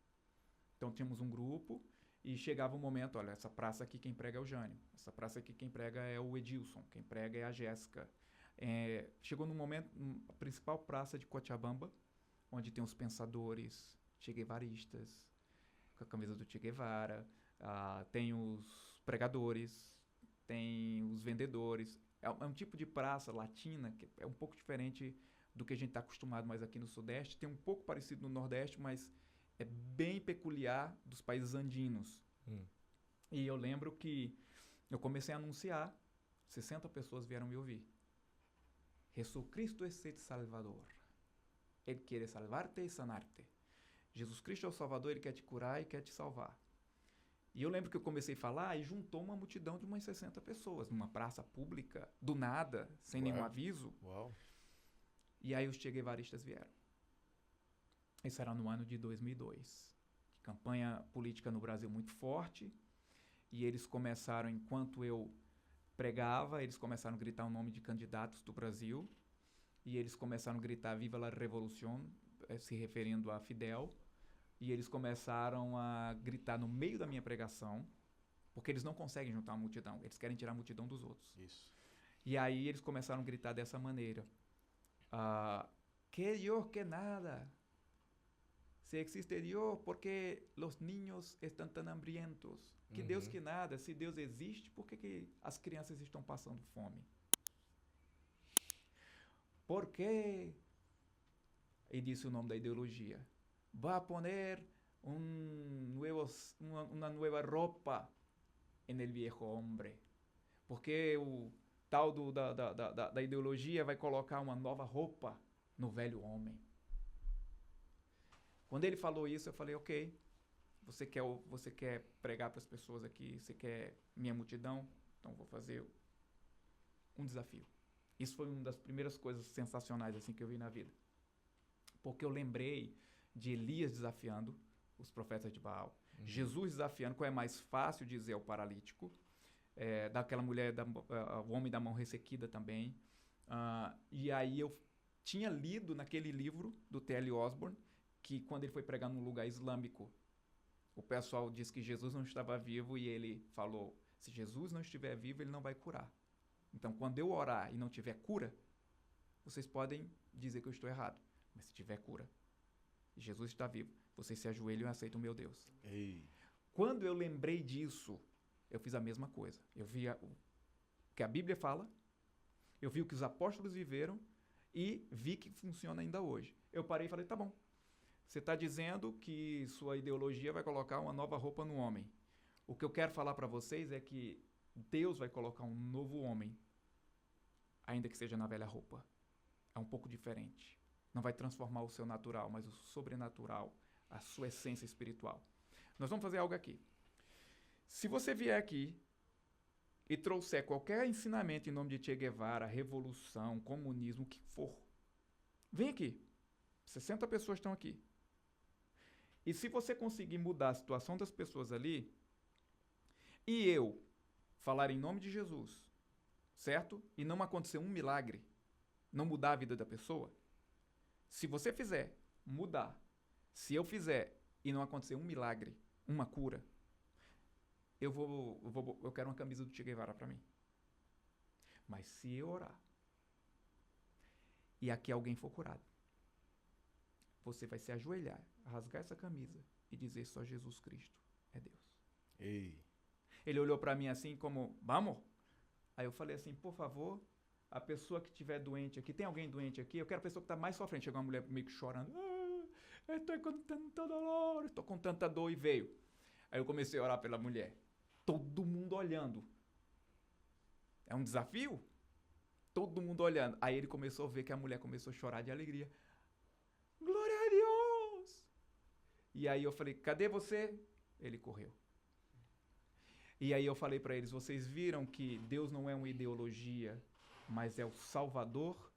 Então tínhamos um grupo, e chegava um momento, olha, essa praça aqui quem prega é o Jânio, essa praça aqui quem prega é o Edilson, quem prega é a Jéssica. Chegou num momento, a principal praça de Cochabamba, onde tem os pensadores che guevaristas, com a camisa do Che Guevara, tem os pregadores, tem os vendedores. É um tipo de praça latina que é um pouco diferente do que a gente está acostumado mais aqui no Sudeste, tem um pouco parecido no Nordeste, mas é bem peculiar dos países andinos. E eu lembro que eu comecei a anunciar, 60 pessoas vieram me ouvir. Jesucristo es el Salvador. Ele quer salvar-te e sanar-te. Jesus Cristo é o Salvador, ele quer te curar e quer te salvar. E eu lembro que eu comecei a falar e juntou uma multidão de umas 60 pessoas, numa praça pública, do nada, sem nenhum aviso. Uau. E aí os che guevaristas vieram. Isso era no ano de 2002. Campanha política no Brasil muito forte. E eles começaram, enquanto eu pregava, eles começaram a gritar o nome de candidatos do Brasil. E eles começaram a gritar Viva la Revolución, se referindo a Fidel. E eles começaram a gritar no meio da minha pregação, porque eles não conseguem juntar uma multidão. Eles querem tirar a multidão dos outros. Isso. E aí eles começaram a gritar dessa maneira. Que Dios que nada. Se existe Deus, porque os niños estão tão hambrientos? Que Deus que nada. Se Deus existe, por que as crianças estão passando fome? Por quê? E disse o nome da ideologia. Vai poner uma nova roupa en el viejo hombre. Porque o tal da ideologia vai colocar uma nova roupa no velho homem. Quando ele falou isso, eu falei, ok, Você quer pregar para as pessoas aqui? Você quer minha multidão? Então vou fazer um desafio. Isso foi uma das primeiras coisas sensacionais assim que eu vi na vida. Porque eu lembrei de Elias desafiando os profetas de Baal. Jesus desafiando, qual é mais fácil dizer ao paralítico. Daquela mulher, o homem da mão ressequida também. E aí eu tinha lido naquele livro do T.L. Osborne que quando ele foi pregar num lugar islâmico, o pessoal disse que Jesus não estava vivo e ele falou, se Jesus não estiver vivo, ele não vai curar. Então, quando eu orar e não tiver cura, vocês podem dizer que eu estou errado. Mas se tiver cura, e Jesus está vivo, vocês se ajoelham e aceitam o meu Deus. Ei. Quando eu lembrei disso, eu fiz a mesma coisa. Eu vi o que a Bíblia fala, eu vi o que os apóstolos viveram e vi que funciona ainda hoje. Eu parei e falei, tá bom. Você está dizendo que sua ideologia vai colocar uma nova roupa no homem. O que eu quero falar para vocês é que Deus vai colocar um novo homem, ainda que seja na velha roupa. É um pouco diferente. Não vai transformar o seu natural, mas o sobrenatural, a sua essência espiritual. Nós vamos fazer algo aqui. Se você vier aqui e trouxer qualquer ensinamento em nome de Che Guevara, revolução, comunismo, o que for, vem aqui. 60 pessoas estão aqui. E se você conseguir mudar a situação das pessoas ali, e eu falar em nome de Jesus, certo? E não acontecer um milagre, não mudar a vida da pessoa, se você fizer, mudar. Se eu fizer e não acontecer um milagre, uma cura, eu quero uma camisa do Che Guevara para mim. Mas se eu orar e aqui alguém for curado, você vai se ajoelhar, rasgar essa camisa e dizer só Jesus Cristo é Deus. Ei. Ele olhou para mim assim como, vamos? Aí eu falei assim, por favor, a pessoa que estiver doente aqui, tem alguém doente aqui? Eu quero a pessoa que está mais sua frente. Chegou uma mulher comigo chorando. Eu estou com tanta dor, estou com tanta dor, e veio. Aí eu comecei a orar pela mulher. Todo mundo olhando. É um desafio? Todo mundo olhando. Aí ele começou a ver que a mulher começou a chorar de alegria. Glória a Deus! E aí eu falei, cadê você? Ele correu. E aí eu falei para eles, vocês viram que Deus não é uma ideologia, mas é o Salvador?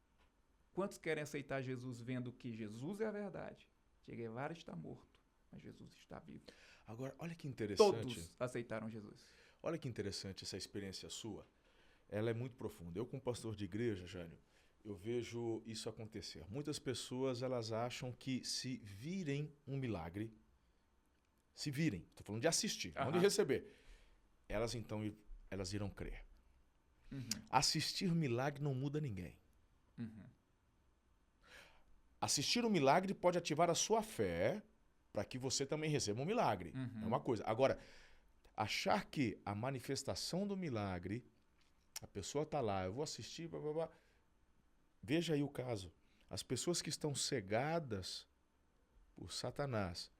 Quantos querem aceitar Jesus vendo que Jesus é a verdade? Che Guevara está morto, mas Jesus está vivo. Agora, olha que interessante. Todos aceitaram Jesus. Olha que interessante essa experiência sua. Ela é muito profunda. Eu, como pastor de igreja, Jânio, eu vejo isso acontecer. Muitas pessoas, elas acham que se virem um milagre, estou falando de assistir, não de receber, elas irão crer. Uhum. Assistir milagre não muda ninguém. Uhum. Assistir um milagre pode ativar a sua fé para que você também receba um milagre. Uhum. É uma coisa. Agora, achar que a manifestação do milagre, a pessoa está lá, eu vou assistir, blá, blá, blá. Veja aí o caso. As pessoas que estão cegadas por Satanás,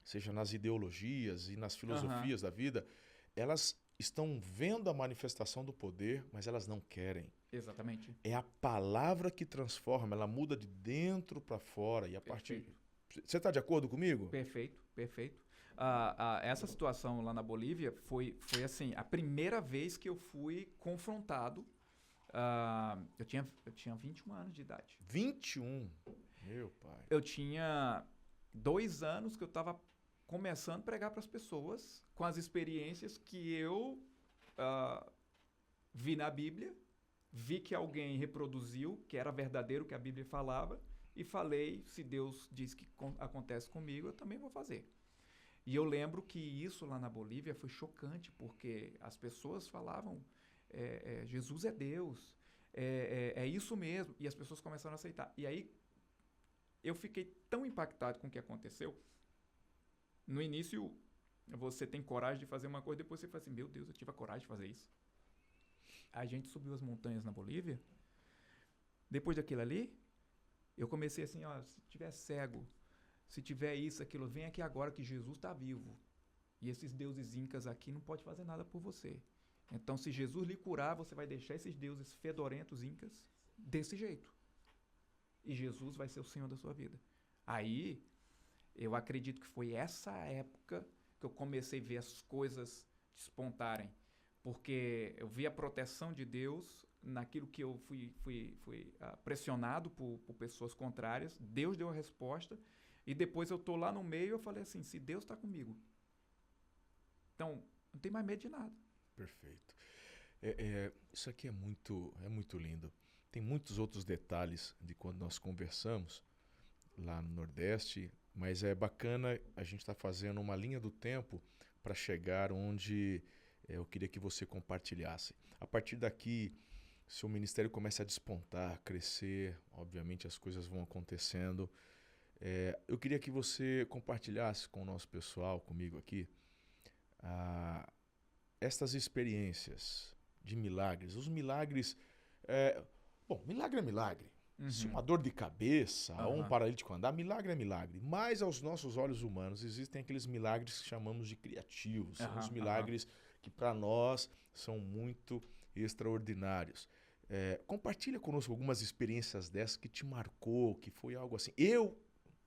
seja nas ideologias e nas filosofias da vida, elas estão vendo a manifestação do poder, mas elas não querem. Exatamente. É a palavra que transforma, ela muda de dentro para fora. E a partir. Você está de acordo comigo? Perfeito, perfeito. Essa situação lá na Bolívia foi assim, a primeira vez que eu fui confrontado. Eu tinha 21 anos de idade. 21? Meu pai. Eu tinha 2 anos que eu estava começando a pregar para as pessoas com as experiências que eu vi na Bíblia, vi que alguém reproduziu, que era verdadeiro o que a Bíblia falava, e falei, se Deus diz que acontece comigo, eu também vou fazer. E eu lembro que isso lá na Bolívia foi chocante, porque as pessoas falavam, Jesus é Deus, é isso mesmo, e as pessoas começaram a aceitar. E aí, eu fiquei tão impactado com o que aconteceu. No início, você tem coragem de fazer uma coisa, depois você fala assim, meu Deus, eu tive a coragem de fazer isso. A gente subiu as montanhas na Bolívia. Depois daquilo ali, eu comecei assim, se tiver cego, se tiver isso, aquilo, vem aqui agora que Jesus está vivo. E esses deuses incas aqui não podem fazer nada por você. Então, se Jesus lhe curar, você vai deixar esses deuses fedorentos incas desse jeito. E Jesus vai ser o Senhor da sua vida. Aí, eu acredito que foi essa época que eu comecei a ver as coisas despontarem. Porque eu vi a proteção de Deus naquilo que eu fui pressionado por pessoas contrárias. Deus deu a resposta. E depois eu tô lá no meio e eu falei assim, se Deus está comigo, então não tem mais medo de nada. Perfeito. Isso aqui é muito lindo. Tem muitos outros detalhes de quando nós conversamos lá no Nordeste, mas é bacana a gente estar fazendo uma linha do tempo para chegar onde eu queria que você compartilhasse. A partir daqui, seu ministério começa a despontar, a crescer, obviamente as coisas vão acontecendo. Eu queria que você compartilhasse com o nosso pessoal, comigo aqui, estas experiências de milagres. Os milagres... milagre é milagre. Se uma dor de cabeça ou um paralítico andar, milagre é milagre. Mas aos nossos olhos humanos existem aqueles milagres que chamamos de criativos. São os milagres que para nós são muito extraordinários. Compartilha conosco algumas experiências dessas que te marcou, que foi algo assim. Eu,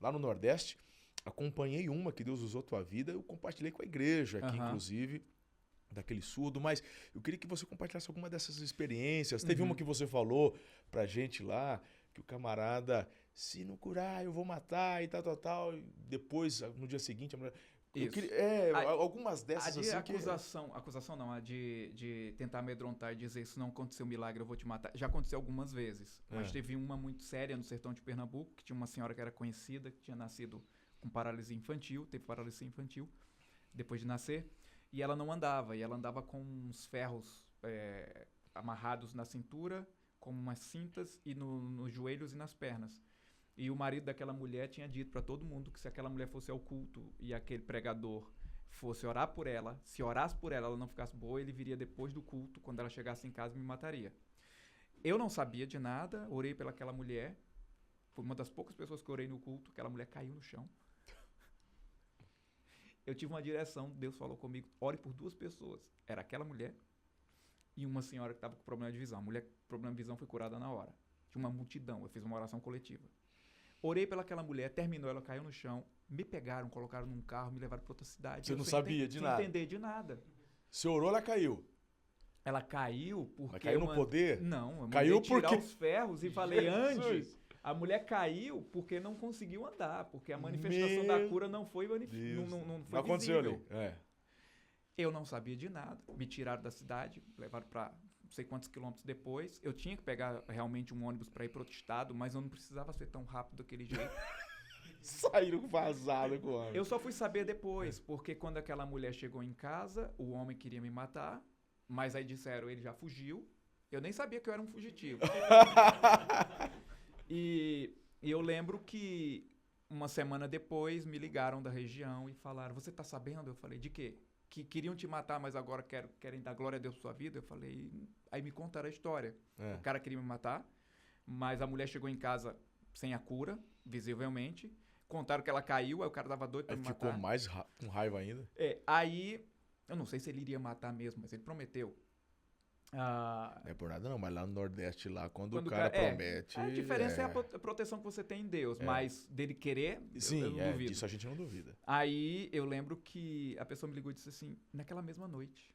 lá no Nordeste, acompanhei uma que Deus usou tua vida, eu compartilhei com a igreja aqui, inclusive, daquele surdo, mas eu queria que você compartilhasse alguma dessas experiências. Teve uma que você falou pra gente lá, que o camarada, se não curar, eu vou matar e tal. E depois, no dia seguinte, a mulher... algumas dessas assim acusação não, a de tentar amedrontar e dizer isso não aconteceu milagre, eu vou te matar. Já aconteceu algumas vezes, mas teve uma muito séria no sertão de Pernambuco, que tinha uma senhora que era conhecida, que tinha nascido com paralisia infantil, teve paralisia infantil depois de nascer, e ela não andava, e ela andava com uns ferros amarrados na cintura, com umas cintas e nos joelhos e nas pernas. E o marido daquela mulher tinha dito para todo mundo que se aquela mulher fosse ao culto e aquele pregador fosse orar por ela, se orasse por ela, ela não ficasse boa, ele viria depois do culto, quando ela chegasse em casa, e me mataria. Eu não sabia de nada, orei pelaquela mulher, foi uma das poucas pessoas que orei no culto, aquela mulher caiu no chão. Eu tive uma direção, Deus falou comigo, ore por 2 pessoas. Era aquela mulher e uma senhora que estava com problema de visão. A mulher com problema de visão foi curada na hora. Tinha uma multidão, eu fiz uma oração coletiva. Orei pelaquela mulher, terminou, ela caiu no chão, me pegaram, colocaram num carro, me levaram para outra cidade. Você não sabia de nada? Sem entender de nada. Você orou, ela caiu? Ela caiu porque... Mas caiu no poder? Não, eu caiu mandei tirar porque... os ferros e falei, antes... A mulher caiu porque não conseguiu andar, porque a manifestação da cura não foi não aconteceu ali. Eu não sabia de nada. Me tiraram da cidade, levaram para não sei quantos quilômetros depois. Eu tinha que pegar realmente um ônibus para ir para outro estado, mas eu não precisava ser tão rápido daquele jeito. Saíram vazados com o homem. Eu só fui saber depois, porque quando aquela mulher chegou em casa, o homem queria me matar, mas aí disseram, ele já fugiu. Eu nem sabia que eu era um fugitivo. E eu lembro que uma semana depois me ligaram da região e falaram, você tá sabendo? Eu falei, de quê? Que queriam te matar, mas agora querem dar glória a Deus pra sua vida? Eu falei, aí me contaram a história. O cara queria me matar, mas a mulher chegou em casa sem a cura, visivelmente. Contaram que ela caiu, aí o cara tava doido pra me matar. Ficou mais com raiva ainda? Aí, eu não sei se ele iria matar mesmo, mas ele prometeu. Não é por nada não, mas lá no Nordeste, quando o cara promete... A diferença é a proteção que você tem em Deus, mas dele querer, sim, eu não duvido. Disso a gente não duvida. Aí eu lembro que a pessoa me ligou e disse assim, naquela mesma noite,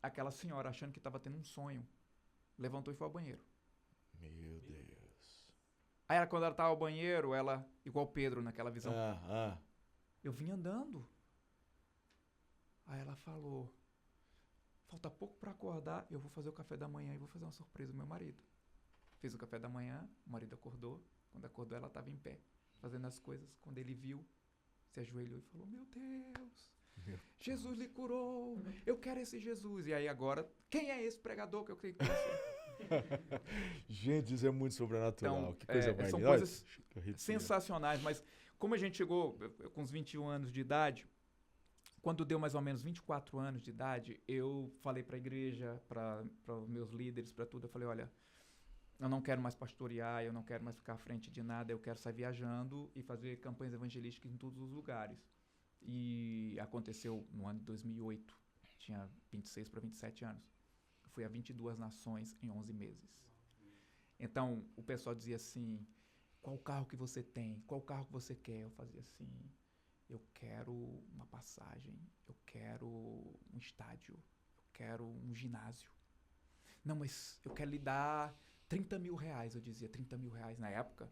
aquela senhora achando que estava tendo um sonho, levantou e foi ao banheiro. Meu Deus. Aí quando ela estava ao banheiro, ela, igual Pedro naquela visão, eu vim andando. Aí ela falou... Falta pouco para acordar, eu vou fazer o café da manhã e vou fazer uma surpresa ao meu marido. Fiz o café da manhã, o marido acordou. Quando acordou, ela estava em pé, fazendo as coisas. Quando ele viu, se ajoelhou e falou, meu Deus, Jesus lhe curou, eu quero esse Jesus. E aí agora, quem é esse pregador que eu tenho que conhecer? Gente, isso é muito sobrenatural. Então, que coisa mais são coisas sensacionais, mas como a gente chegou com uns 21 anos de idade, quando deu mais ou menos 24 anos de idade, eu falei para a igreja, para os meus líderes, para tudo, eu falei, olha, eu não quero mais pastorear, eu não quero mais ficar à frente de nada, eu quero sair viajando e fazer campanhas evangelísticas em todos os lugares. E aconteceu no ano de 2008, tinha 26 para 27 anos. Eu fui a 22 nações em 11 meses. Então, o pessoal dizia assim, qual carro que você tem? Qual carro que você quer? Eu fazia assim... eu quero uma passagem, eu quero um estádio, eu quero um ginásio. Não, mas eu quero lhe dar 30 mil reais, eu dizia, 30 mil reais na época.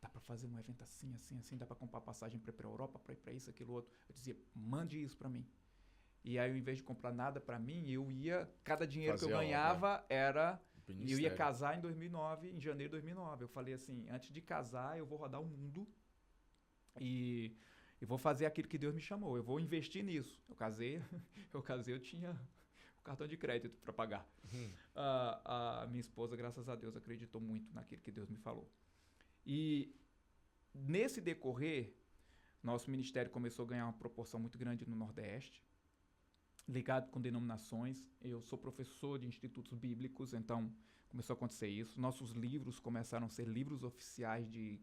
Dá pra fazer um evento assim, assim, assim, dá pra comprar passagem pra ir pra Europa, pra ir pra isso, aquilo, outro. Eu dizia, mande isso pra mim. E aí, ao invés de comprar nada pra mim, eu ia, cada dinheiro que eu Fazer a obra. ganhava era... Do Eu ia ministério. casar em 2009, em janeiro de 2009. Eu falei assim, antes de casar, eu vou rodar o mundo e vou fazer aquilo que Deus me chamou. Eu vou investir nisso. Eu casei, eu tinha o cartão de crédito pra pagar. A minha esposa, graças a Deus, acreditou muito naquilo que Deus me falou. E nesse decorrer, nosso ministério começou a ganhar uma proporção muito grande no Nordeste, ligado com denominações. Eu sou professor de institutos bíblicos, então começou a acontecer isso. Nossos livros começaram a ser livros oficiais de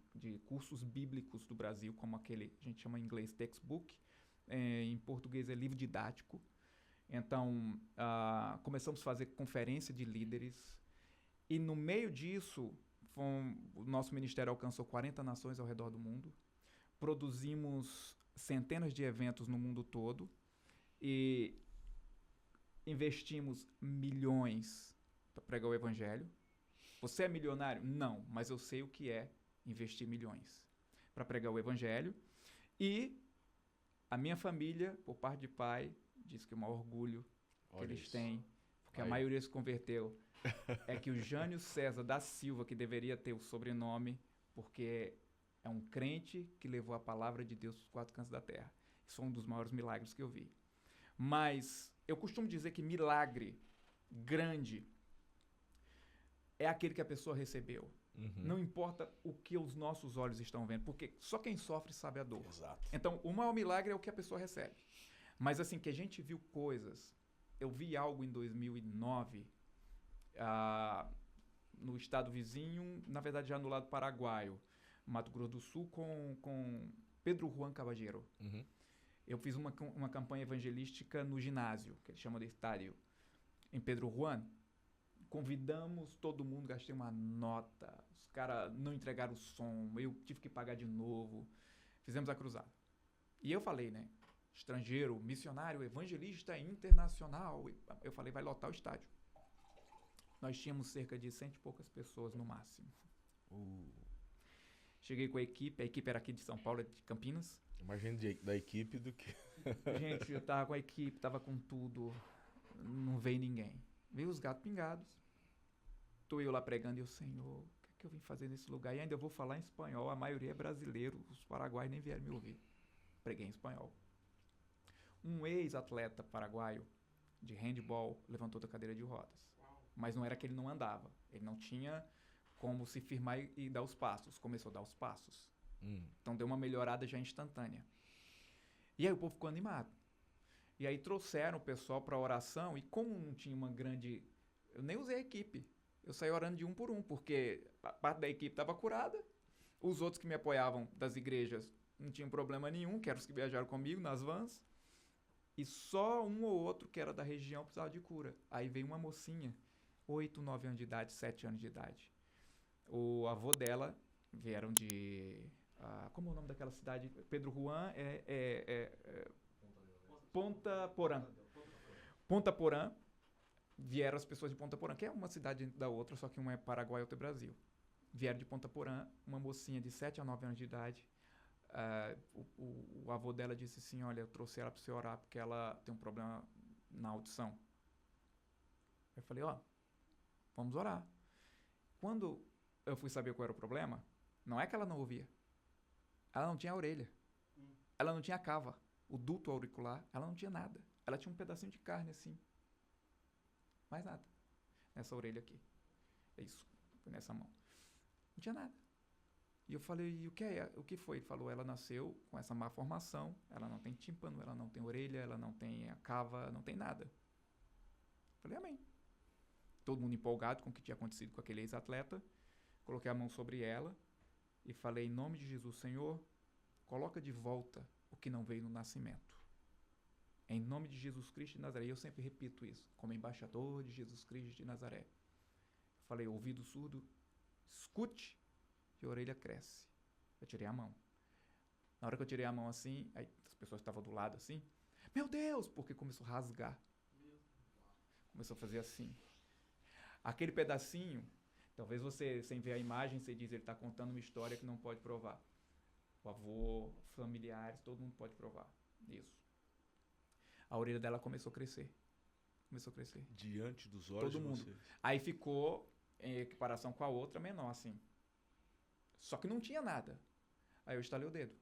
cursos bíblicos do Brasil, como aquele, a gente chama em inglês textbook, em português é livro didático. Então, começamos a fazer conferência de líderes, e no meio disso, o nosso ministério alcançou 40 nações ao redor do mundo. Produzimos centenas de eventos no mundo todo e investimos milhões para pregar o evangelho. Você é milionário? Não, mas eu sei o que é investir milhões para pregar o evangelho. E a minha família, por parte de pai, diz que o maior orgulho que eles têm, porque a maioria se converteu, é que o Jânio César da Silva, que deveria ter o sobrenome, porque é um crente que levou a palavra de Deus para os 4 cantos da terra. Isso é um dos maiores milagres que eu vi. Mas eu costumo dizer que milagre grande é aquele que a pessoa recebeu. Não importa o que os nossos olhos estão vendo, porque só quem sofre sabe a dor. Exato. Então, o maior milagre é o que a pessoa recebe. Mas assim, que a gente viu coisas... Eu vi algo em 2009, no estado vizinho, na verdade já no lado paraguaio, Mato Grosso do Sul, com Pedro Juan Caballero. Eu fiz uma campanha evangelística no ginásio, que eles chamam de estádio, em Pedro Juan. Convidamos todo mundo, gastei uma nota, os caras não entregaram o som, eu tive que pagar de novo. Fizemos a cruzada. E eu falei, né? Estrangeiro, missionário, evangelista internacional. Eu falei, vai lotar o estádio. Nós tínhamos cerca de 100 e poucas pessoas no máximo. Cheguei com a equipe era aqui de São Paulo, de Campinas. Imagina da equipe do que... Gente, eu tava com a equipe, tava com tudo, não veio ninguém. Veio os gatos pingados. Tô eu lá pregando e eu, Senhor, o que é que eu vim fazer nesse lugar? E ainda eu vou falar em espanhol, a maioria é brasileiro, os paraguaios nem vieram me ouvir. Preguei em espanhol. Um ex-atleta paraguaio de handball levantou da cadeira de rodas. Mas não era que ele não andava. Ele não tinha como se firmar e dar os passos. Começou a dar os passos. Então deu uma melhorada já instantânea. E aí o povo ficou animado. E aí trouxeram o pessoal para oração. E como não tinha uma grande... Eu nem usei a equipe. Eu saí orando de um por um, porque a parte da equipe estava curada. Os outros que me apoiavam das igrejas não tinham problema nenhum, que eram os que viajaram comigo nas vans. E só um ou outro que era da região precisava de cura. Aí veio uma mocinha, 8, 9 anos de idade, 7 anos de idade. O avô dela vieram de... como é o nome daquela cidade? Pedro Juan Ponta Porã. Ponta Porã. Vieram as pessoas de Ponta Porã, que é uma cidade da outra, só que uma é Paraguai e outra é Brasil. Vieram de Ponta Porã, uma mocinha de 7 a 9 anos de idade. O avô dela disse assim, olha, eu trouxe ela para você orar porque ela tem um problema na audição. Eu falei, vamos orar. Quando eu fui saber qual era o problema, não é que ela não ouvia. Ela não tinha a orelha. Ela não tinha a cava. O duto auricular, ela não tinha nada. Ela tinha um pedacinho de carne assim. Mais nada. Nessa orelha aqui. É isso. Nessa mão. Não tinha nada. E eu falei, e o que foi? Ele falou, ela nasceu com essa má formação, ela não tem tímpano, ela não tem orelha, ela não tem a cava, não tem nada. Eu falei, amém. Todo mundo empolgado com o que tinha acontecido com aquele ex-atleta. Coloquei a mão sobre ela e falei, em nome de Jesus, Senhor, coloca de volta o que não veio no nascimento. Em nome de Jesus Cristo de Nazaré. E eu sempre repito isso, como embaixador de Jesus Cristo de Nazaré. Eu falei, ouvido surdo, escute, e a orelha cresce. Eu tirei a mão. Na hora que eu tirei a mão assim, aí as pessoas que estavam do lado assim, meu Deus, porque começou a rasgar. Começou a fazer assim. Aquele pedacinho, talvez você, sem ver a imagem, você diz, ele está contando uma história que não pode provar. O avô, familiares, todo mundo pode provar isso. A orelha dela começou a crescer. Começou a crescer. Diante dos olhos Todo de mundo. vocês. Aí ficou, em equiparação com a outra, menor, assim. Só que não tinha nada. Aí eu estalei o dedo.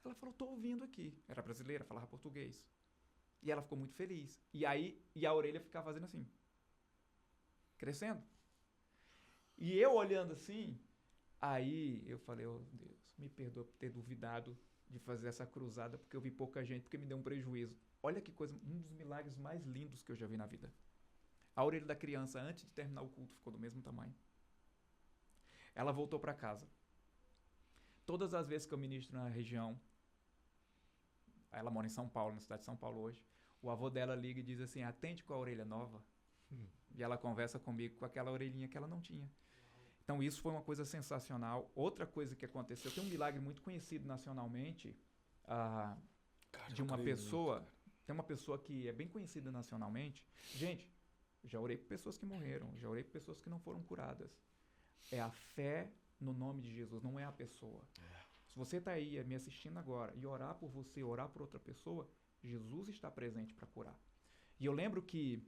Ela falou, tô ouvindo aqui. Era brasileira, falava português. E ela ficou muito feliz. E a orelha ficava fazendo assim. Crescendo. E eu olhando assim, aí eu falei, oh Deus, me perdoa por ter duvidado de fazer essa cruzada, porque eu vi pouca gente, porque me deu um prejuízo. Olha que coisa, um dos milagres mais lindos que eu já vi na vida. A orelha da criança, antes de terminar o culto, ficou do mesmo tamanho. Ela voltou para casa. Todas as vezes que eu ministro na região, ela mora em São Paulo, na cidade de São Paulo hoje, o avô dela liga e diz assim, atende com a orelha nova. E ela conversa comigo com aquela orelhinha que ela não tinha. Então isso foi uma coisa sensacional. Outra coisa que aconteceu, tem um milagre muito conhecido nacionalmente, Cara, de eu uma creio pessoa, muito, tem uma pessoa que é bem conhecida nacionalmente. Gente, já orei por pessoas que morreram, já orei por pessoas que não foram curadas. É a fé no nome de Jesus, não é a pessoa. Se você está aí me assistindo agora e orar por você, orar por outra pessoa, Jesus está presente para curar. E eu lembro que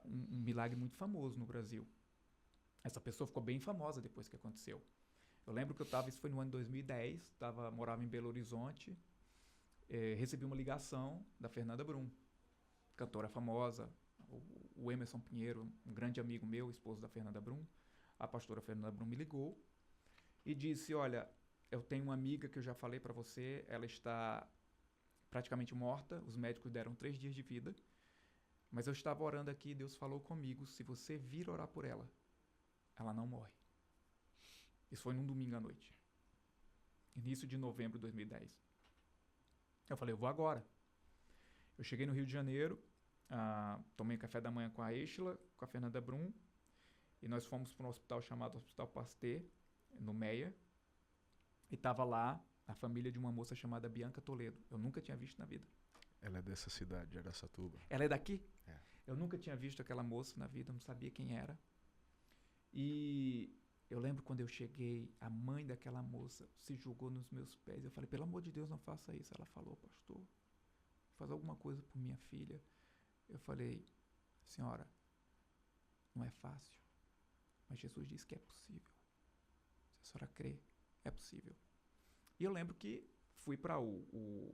um milagre muito famoso no Brasil. Essa pessoa ficou bem famosa depois que aconteceu. Eu lembro que isso foi no ano 2010, morava em Belo Horizonte, recebi uma ligação da Fernanda Brum, cantora famosa, o Emerson Pinheiro, um grande amigo meu, esposo da Fernanda Brum. A pastora Fernanda Brum me ligou e disse, olha, eu tenho uma amiga que eu já falei para você, ela está praticamente morta, os médicos deram 3 dias de vida, mas eu estava orando aqui e Deus falou comigo, se você vir orar por ela, ela não morre. Isso foi num domingo à noite, início de novembro de 2010. Eu falei, eu vou agora. Eu cheguei no Rio de Janeiro, tomei café da manhã com a Eixla, com a Fernanda Brum, e nós fomos para um hospital chamado Hospital Pasteur, no Meia, e estava lá a família de uma moça chamada Bianca Toledo. Eu nunca tinha visto na vida. Ela é dessa cidade, de Araçatuba. Ela é daqui? É. Eu nunca tinha visto aquela moça na vida, não sabia quem era. E eu lembro quando eu cheguei, a mãe daquela moça se jogou nos meus pés. Eu falei, pelo amor de Deus, não faça isso. Ela falou, pastor, faz alguma coisa por minha filha. Eu falei, senhora, não é fácil, mas Jesus disse que é possível. Se a senhora crê, é possível. E eu lembro que fui para o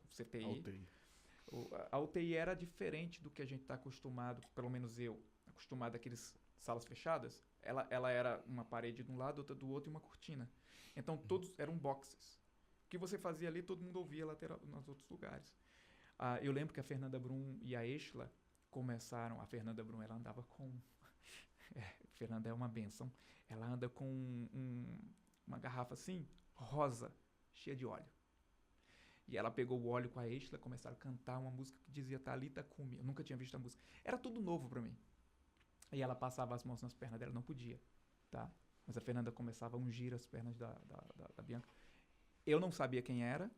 CTI. A UTI. A UTI era diferente do que a gente está acostumado, pelo menos eu, acostumado àquelas salas fechadas. Ela era uma parede de um lado, outra do outro e uma cortina. Então todos eram boxes. O que você fazia ali, todo mundo ouvia nos outros lugares. Eu lembro que a Fernanda Brum e a Eixla começaram. A Fernanda Brum, ela andava com... Fernanda é uma bênção. Ela anda com uma garrafa assim, rosa, cheia de óleo. E ela pegou o óleo com a Eixla, começaram a cantar uma música que dizia Talita Cumi. Eu nunca tinha visto a música. Era tudo novo para mim. E ela passava as mãos nas pernas dela, não podia, tá? Mas a Fernanda começava a ungir as pernas da Bianca. Eu não sabia quem era.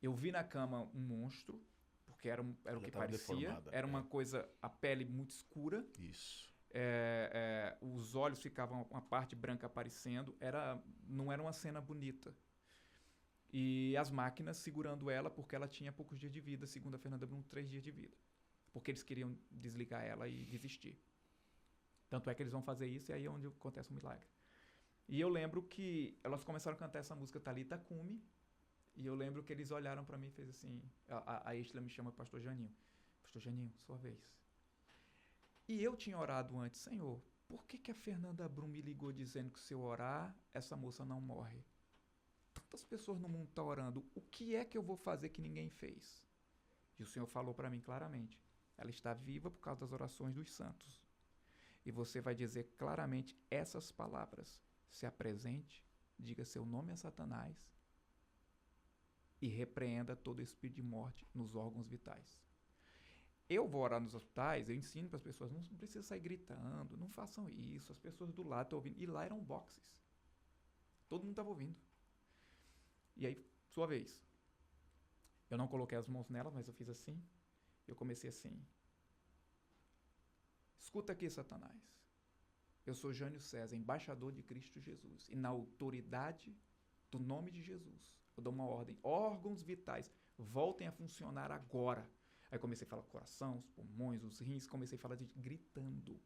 Eu vi na cama um monstro, porque era o que parecia. Deformada, era uma coisa, a pele muito escura. Isso. Os olhos ficavam uma parte branca aparecendo. Não era uma cena bonita. E as máquinas segurando ela, porque ela tinha poucos dias de vida, segundo a Fernanda Brum, 3 dias de vida. Porque eles queriam desligar ela e desistir. Tanto é que eles vão fazer isso e aí é onde acontece o milagre. E eu lembro que elas começaram a cantar essa música Talita Cumi, e eu lembro que eles olharam para mim e fez assim, a Eixla me chama Pastor Janinho. Pastor Janinho, sua vez. E eu tinha orado antes, Senhor, por que a Fernanda Brum me ligou dizendo que se eu orar, essa moça não morre? Tantas pessoas no mundo estão orando, o que é que eu vou fazer que ninguém fez? E o Senhor falou para mim claramente, ela está viva por causa das orações dos santos. E você vai dizer claramente essas palavras. Se apresente, diga seu nome a Satanás e repreenda todo espírito de morte nos órgãos vitais. Eu vou orar nos hospitais, eu ensino para as pessoas, não precisa sair gritando, não façam isso, as pessoas do lado estão ouvindo. E lá eram boxes. Todo mundo estava ouvindo. E aí, sua vez. Eu não coloquei as mãos nela, mas eu fiz assim. Eu comecei assim. Escuta aqui, Satanás. Eu sou Jânio César, embaixador de Cristo Jesus. E na autoridade do nome de Jesus, eu dou uma ordem. Órgãos vitais, voltem a funcionar agora. Aí comecei a falar coração, os pulmões, os rins, comecei a falar gritando.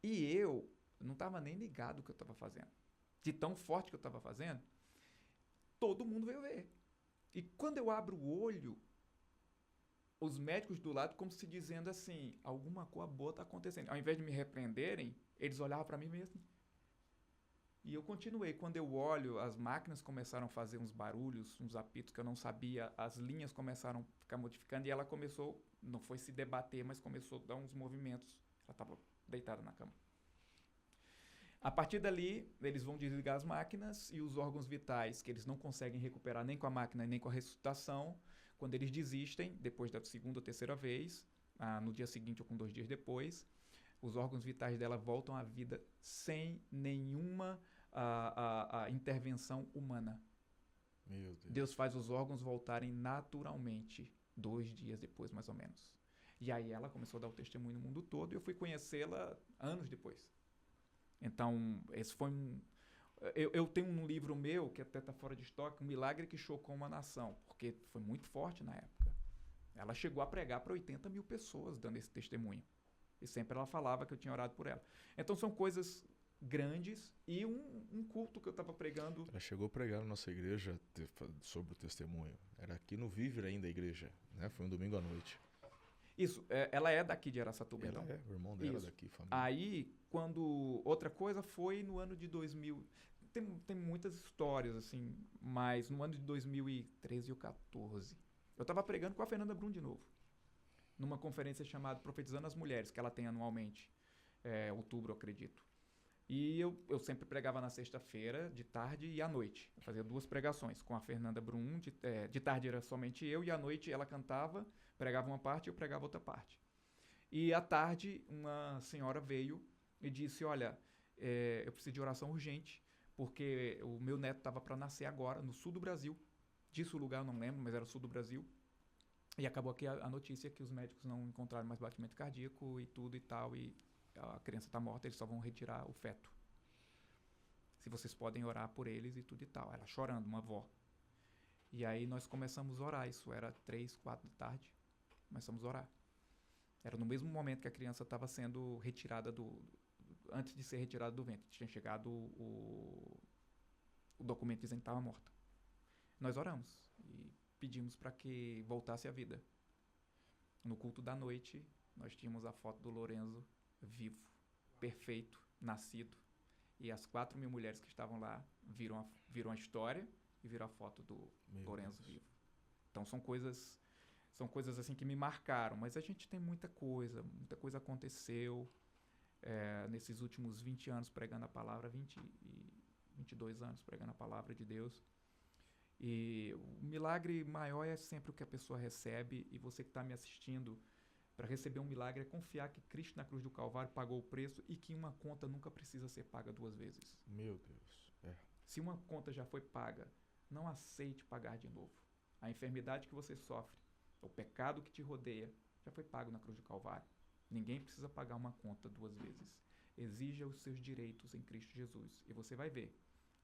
E eu não estava nem ligado no que eu estava fazendo. De tão forte que eu estava fazendo, todo mundo veio ver. E quando eu abro o olho, os médicos do lado como se dizendo assim, alguma coisa boa está acontecendo. Ao invés de me repreenderem, eles olhavam para mim mesmo. E eu continuei. Quando eu olho, as máquinas começaram a fazer uns barulhos, uns apitos que eu não sabia, as linhas começaram a ficar modificando e ela começou, não foi se debater, mas começou a dar uns movimentos. Ela estava deitada na cama. A partir dali, eles vão desligar as máquinas e os órgãos vitais, que eles não conseguem recuperar nem com a máquina nem com a ressuscitação, quando eles desistem, depois da segunda ou terceira vez, no dia seguinte ou com 2 dias depois, os órgãos vitais dela voltam à vida sem nenhuma intervenção humana. Meu Deus. Deus faz os órgãos voltarem naturalmente, 2 dias depois, mais ou menos. E aí ela começou a dar o testemunho no mundo todo e eu fui conhecê-la anos depois. Então, esse foi eu tenho um livro meu, que até está fora de estoque, Um Milagre que Chocou uma Nação, porque foi muito forte na época. Ela chegou a pregar para 80 mil pessoas dando esse testemunho. E sempre ela falava que eu tinha orado por ela. Então, são coisas grandes e um culto que eu estava pregando. Ela chegou a pregar na nossa igreja sobre o testemunho. Era aqui no Viver ainda a igreja, né? Foi um domingo à noite. Isso, ela é daqui de Araçatuba, ela então. O irmão dela Isso. daqui, família. Aí, outra coisa foi no ano de 2000. Tem muitas histórias, assim, mas no ano de 2013 ou 2014, eu estava pregando com a Fernanda Brum de novo, numa conferência chamada Profetizando as Mulheres, que ela tem anualmente, outubro, eu acredito. E eu sempre pregava na sexta-feira, de tarde e à noite. Eu fazia 2 pregações com a Fernanda Brum. De tarde era somente eu e à noite ela cantava, pregava uma parte e eu pregava outra parte. E à tarde uma senhora veio e disse, olha, eu preciso de oração urgente, porque o meu neto estava para nascer agora, no sul do Brasil. Disse o lugar, eu não lembro, mas era o sul do Brasil. E acabou aqui a notícia que os médicos não encontraram mais batimento cardíaco e tudo e tal, e a criança está morta, eles só vão retirar o feto. Se vocês podem orar por eles e tudo e tal. Ela chorando, uma avó. E aí nós começamos a orar, isso era 3, 4 da tarde. Começamos a orar. Era no mesmo momento que a criança estava sendo retirada antes de ser retirada do ventre. Tinha chegado o documento dizendo que estava morta. Nós oramos e pedimos para que voltasse à vida. No culto da noite, nós tínhamos a foto do Lorenzo vivo, perfeito, nascido. E as 4.000 mulheres que estavam lá viram a história e viram a foto do Lorenzo vivo. Então são coisas assim que me marcaram, mas a gente tem muita coisa aconteceu nesses últimos 20 anos pregando a palavra, 22 anos pregando a palavra de Deus. E o milagre maior é sempre o que a pessoa recebe, e você que está me assistindo, para receber um milagre é confiar que Cristo na cruz do Calvário pagou o preço e que uma conta nunca precisa ser paga 2 vezes. Meu Deus. Se uma conta já foi paga, não aceite pagar de novo. A enfermidade que você sofre, o pecado que te rodeia, já foi pago na cruz do Calvário. Ninguém precisa pagar uma conta 2 vezes. Exija os seus direitos em Cristo Jesus. E você vai ver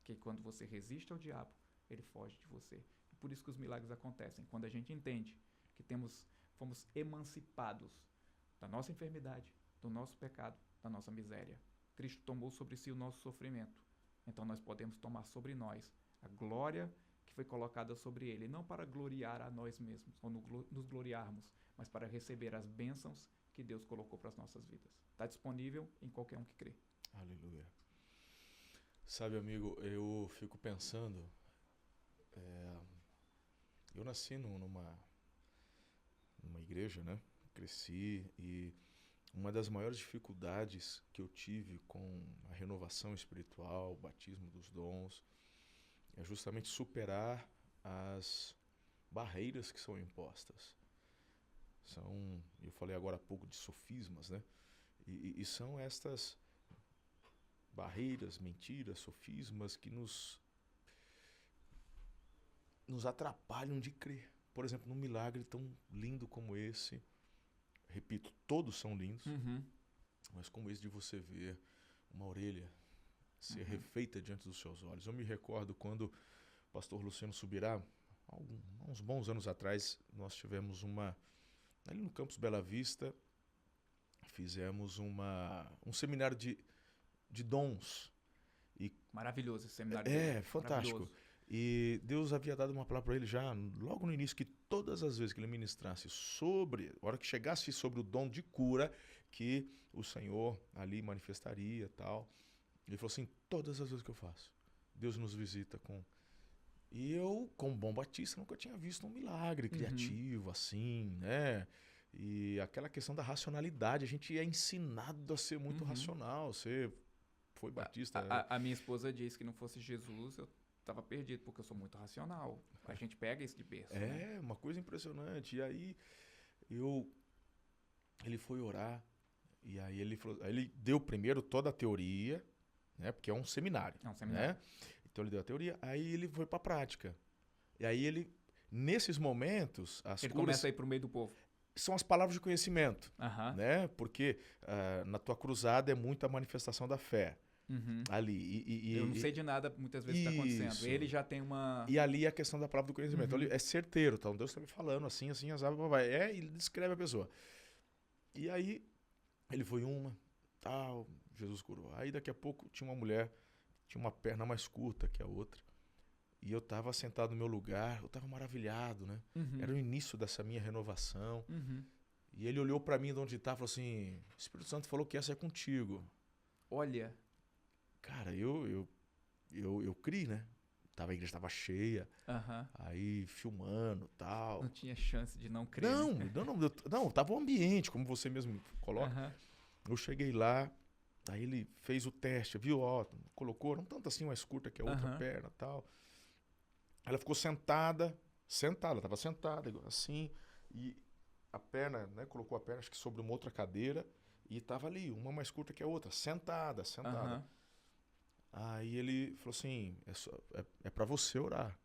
que quando você resiste ao diabo, ele foge de você. E por isso que os milagres acontecem. Quando a gente entende que fomos emancipados da nossa enfermidade, do nosso pecado, da nossa miséria. Cristo tomou sobre si o nosso sofrimento. Então nós podemos tomar sobre nós a glória que foi colocada sobre ele, não para gloriar a nós mesmos, ou nos gloriarmos, mas para receber as bênçãos que Deus colocou para as nossas vidas. Está disponível em qualquer um que crê. Aleluia. Sabe, amigo, eu fico pensando, eu nasci numa igreja, né? Cresci, e uma das maiores dificuldades que eu tive com a renovação espiritual, o batismo dos dons, é justamente superar as barreiras que são impostas. Eu falei agora há pouco de sofismas, né? E são estas barreiras, mentiras, sofismas que nos atrapalham de crer. Por exemplo, num milagre tão lindo como esse, repito, todos são lindos, mas como esse de você ver uma orelha ser refeita diante dos seus olhos. Eu me recordo quando o pastor Luciano Subirá, há uns bons anos atrás, nós tivemos ali no Campus Bela Vista, fizemos um seminário de dons. Maravilhoso esse seminário. Fantástico. E Deus havia dado uma palavra para ele já logo no início, que todas as vezes que ele ministrasse a hora que chegasse sobre o dom de cura, que o Senhor ali manifestaria e tal. Ele falou assim, todas as vezes que eu faço, Deus nos visita com... E eu, como bom batista, nunca tinha visto um milagre criativo assim, né? E aquela questão da racionalidade, a gente é ensinado a ser muito racional. Você foi batista... A minha esposa disse que não fosse Jesus, eu estava perdido, porque eu sou muito racional. A gente pega isso de berço. Né? Uma coisa impressionante. E aí, ele foi orar, e aí ele deu primeiro toda a teoria, né? Porque é um seminário. É um seminário. Né? Então ele deu a teoria, aí ele foi para a prática. E aí nesses momentos, ele começa a ir para o meio do povo. São as palavras de conhecimento, né? Porque na tua cruzada é muito a manifestação da fé. Ali. Eu não sei de nada, muitas vezes está acontecendo. Ele já tem uma... E ali é a questão da palavra do conhecimento. Então, é certeiro. Então, Deus está me falando assim, vai. E ele descreve a pessoa. E aí, ele foi tal, Jesus curou. Aí, daqui a pouco, tinha uma mulher, tinha uma perna mais curta que a outra. E eu estava sentado no meu lugar, eu estava maravilhado, né? Era o início dessa minha renovação. E ele olhou para mim de onde estava e falou assim, o Espírito Santo falou que essa é contigo. Olha... Cara, eu criei, né? A igreja estava cheia, aí filmando e tal. Não tinha chance de não crer. Não, tava o ambiente, como você mesmo coloca. Eu cheguei lá, aí ele fez o teste, viu? Colocou, não tanto assim, mais curta que a outra perna e tal. Ela ficou sentada, tava sentada, assim, e a perna, né? Colocou a perna, acho que sobre uma outra cadeira, e tava ali, uma mais curta que a outra, sentada. Aí ele falou assim, é para você orar.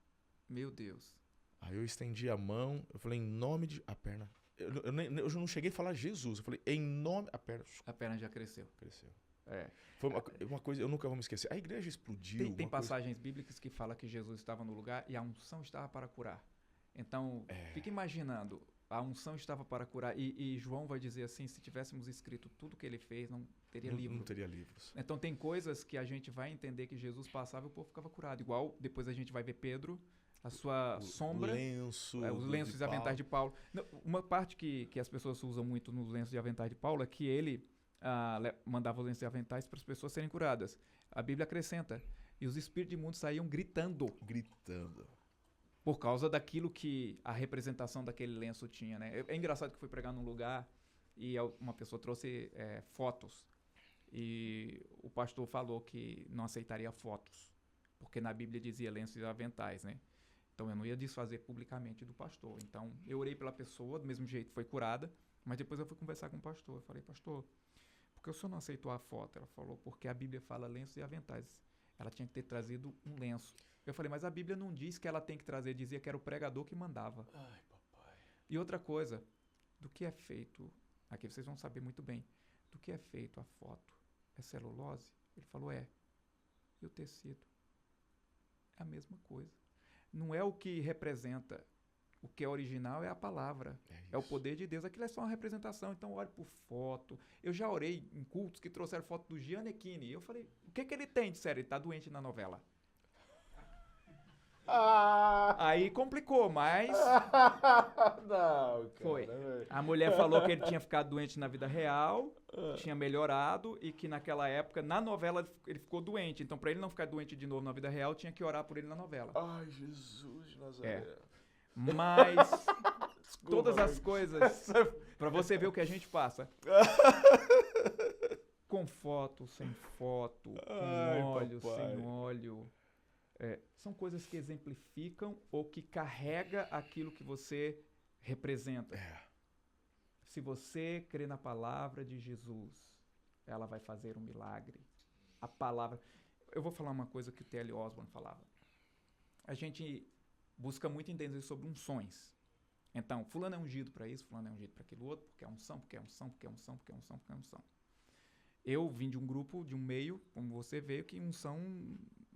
Meu Deus. Aí eu estendi a mão, eu falei, em nome de... A perna... Eu não cheguei a falar Jesus, eu falei, em nome... A perna já cresceu. Foi uma coisa, eu nunca vou me esquecer. A igreja explodiu. Tem passagens bíblicas que falam que Jesus estava no lugar e a unção estava para curar. Então, fica imaginando... A unção estava para curar. E João vai dizer assim, se tivéssemos escrito tudo que ele fez, não teria livro. Não teria livros. Então tem coisas que a gente vai entender que Jesus passava e o povo ficava curado. Igual depois a gente vai ver Pedro, a sua sombra. Os lenços e aventais de Paulo. Uma parte que as pessoas usam muito nos lenços e aventais de Paulo é que ele mandava os lenços e aventais para as pessoas serem curadas. A Bíblia acrescenta. E os espíritos imundos saíam gritando. Por causa daquilo que a representação daquele lenço tinha, né? É engraçado que eu fui pregar num lugar e uma pessoa trouxe fotos. E o pastor falou que não aceitaria fotos, porque na Bíblia dizia lenços e aventais, né? Então eu não ia desfazer publicamente do pastor. Então eu orei pela pessoa, do mesmo jeito foi curada, mas depois eu fui conversar com o pastor. Eu falei, pastor, por que o senhor não aceitou a foto? Ela falou, porque a Bíblia fala lenços e aventais. Ela tinha que ter trazido um lenço. Eu falei, mas a Bíblia não diz que ela tem que trazer, dizia que era o pregador que mandava. Ai, papai. E outra coisa, do que é feito, aqui vocês vão saber muito bem, do que é feito a foto? É celulose? Ele falou, é. E o tecido? É a mesma coisa. Não é o que representa. O que é original é a palavra. É o poder de Deus. Aquilo é só uma representação. Então, olhe por foto. Eu já orei em cultos que trouxeram foto do Gianecchini. Eu falei, o que ele tem? Disseram, ele está doente na novela. Aí complicou, mas... Não, cara. Foi. A mulher falou que ele tinha ficado doente na vida real, tinha melhorado e que naquela época, na novela, ele ficou doente. Então, para ele não ficar doente de novo na vida real, tinha que orar por ele na novela. Ai, Jesus de Nazaré. Mas desculpa, todas as coisas, para você ver o que a gente passa. Com foto, sem foto, com óleo, sem óleo. São coisas que exemplificam ou que carrega aquilo que você representa. Se você crê na palavra de Jesus, ela vai fazer um milagre. a palavra. Eu vou falar uma coisa que o T.L. Osborne falava. A gente busca muito entender sobre unções. Então, fulano é ungido para isso, fulano é ungido para aquilo outro, porque é unção, porque é unção, porque é unção, porque é unção, porque é unção. Eu vim de um grupo, de um meio, como você vê, que unção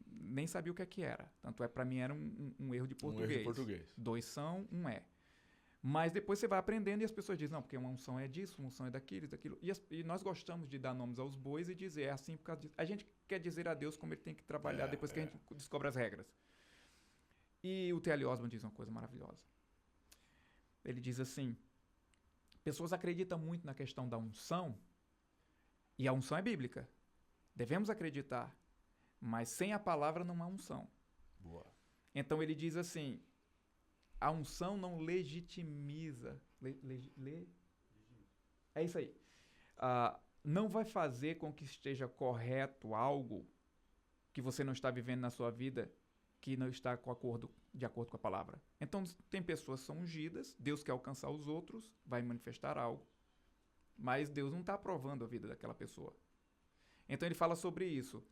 nem sabia o que era. Tanto é, para mim, era um erro de português. Um erro de português. 2 são, 1 é. Mas depois você vai aprendendo e as pessoas dizem, não, porque uma unção é disso, uma unção é daquilo, daquilo. E nós gostamos de dar nomes aos bois e dizer, é assim por causa disso. A gente quer dizer a Deus como ele tem que trabalhar depois que a gente descobre as regras. E o T.L. Osborne diz uma coisa maravilhosa. Ele diz assim, pessoas acreditam muito na questão da unção, e a unção é bíblica. Devemos acreditar, mas sem a palavra não há unção. Boa. Então ele diz assim, a unção não legitimiza. É isso aí. Não vai fazer com que esteja correto algo que você não está vivendo na sua vida que não está de acordo com a palavra. Então, tem pessoas que são ungidas, Deus quer alcançar os outros, vai manifestar algo, mas Deus não está aprovando a vida daquela pessoa. Então, ele fala sobre isso.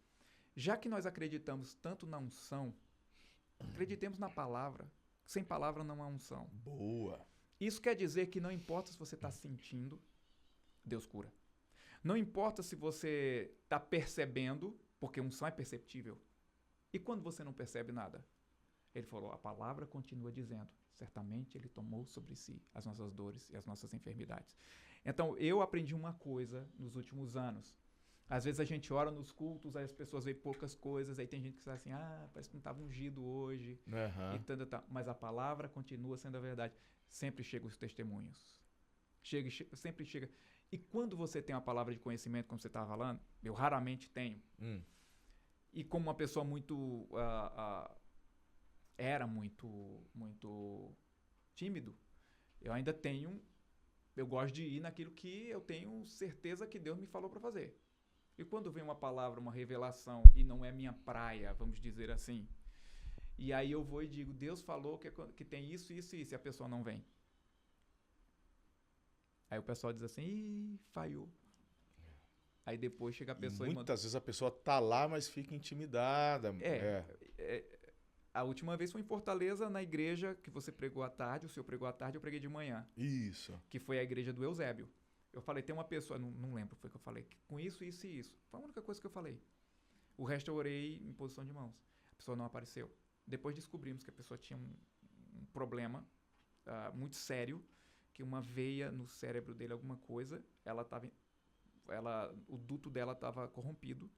Já que nós acreditamos tanto na unção, acreditemos na palavra. Sem palavra não há unção. Boa. Isso quer dizer que não importa se você está sentindo, Deus cura. Não importa se você está percebendo, porque unção é perceptível. E quando você não percebe nada? Ele falou, a palavra continua dizendo, certamente ele tomou sobre si as nossas dores e as nossas enfermidades. Então, eu aprendi uma coisa nos últimos anos. Às vezes a gente ora nos cultos, aí as pessoas veem poucas coisas, aí tem gente que fala assim, parece que não estava ungido hoje, e tal. Mas a palavra continua sendo a verdade. Sempre chegam os testemunhos. Sempre chega. E quando você tem uma palavra de conhecimento, como você estava falando, eu raramente tenho. E como uma pessoa era muito tímido, eu ainda eu gosto de ir naquilo que eu tenho certeza que Deus me falou para fazer. E quando vem uma palavra, uma revelação, e não é minha praia, vamos dizer assim, e aí eu vou e digo, Deus falou que tem isso, isso e isso, e a pessoa não vem. Aí o pessoal diz assim, ih, falhou. Aí depois chega a pessoa e muitas vezes a pessoa tá lá, mas fica intimidada. A última vez foi em Fortaleza, na igreja que você pregou à tarde, o senhor pregou à tarde, eu preguei de manhã. Isso. Que foi a igreja do Eusébio. Eu falei, tem uma pessoa, não lembro, foi que eu falei, com isso, isso e isso. Foi a única coisa que eu falei. O resto eu orei em posição de mãos. A pessoa não apareceu. Depois descobrimos que a pessoa tinha um problema muito sério, que uma veia no cérebro dele, alguma coisa, o duto dela estava corrompido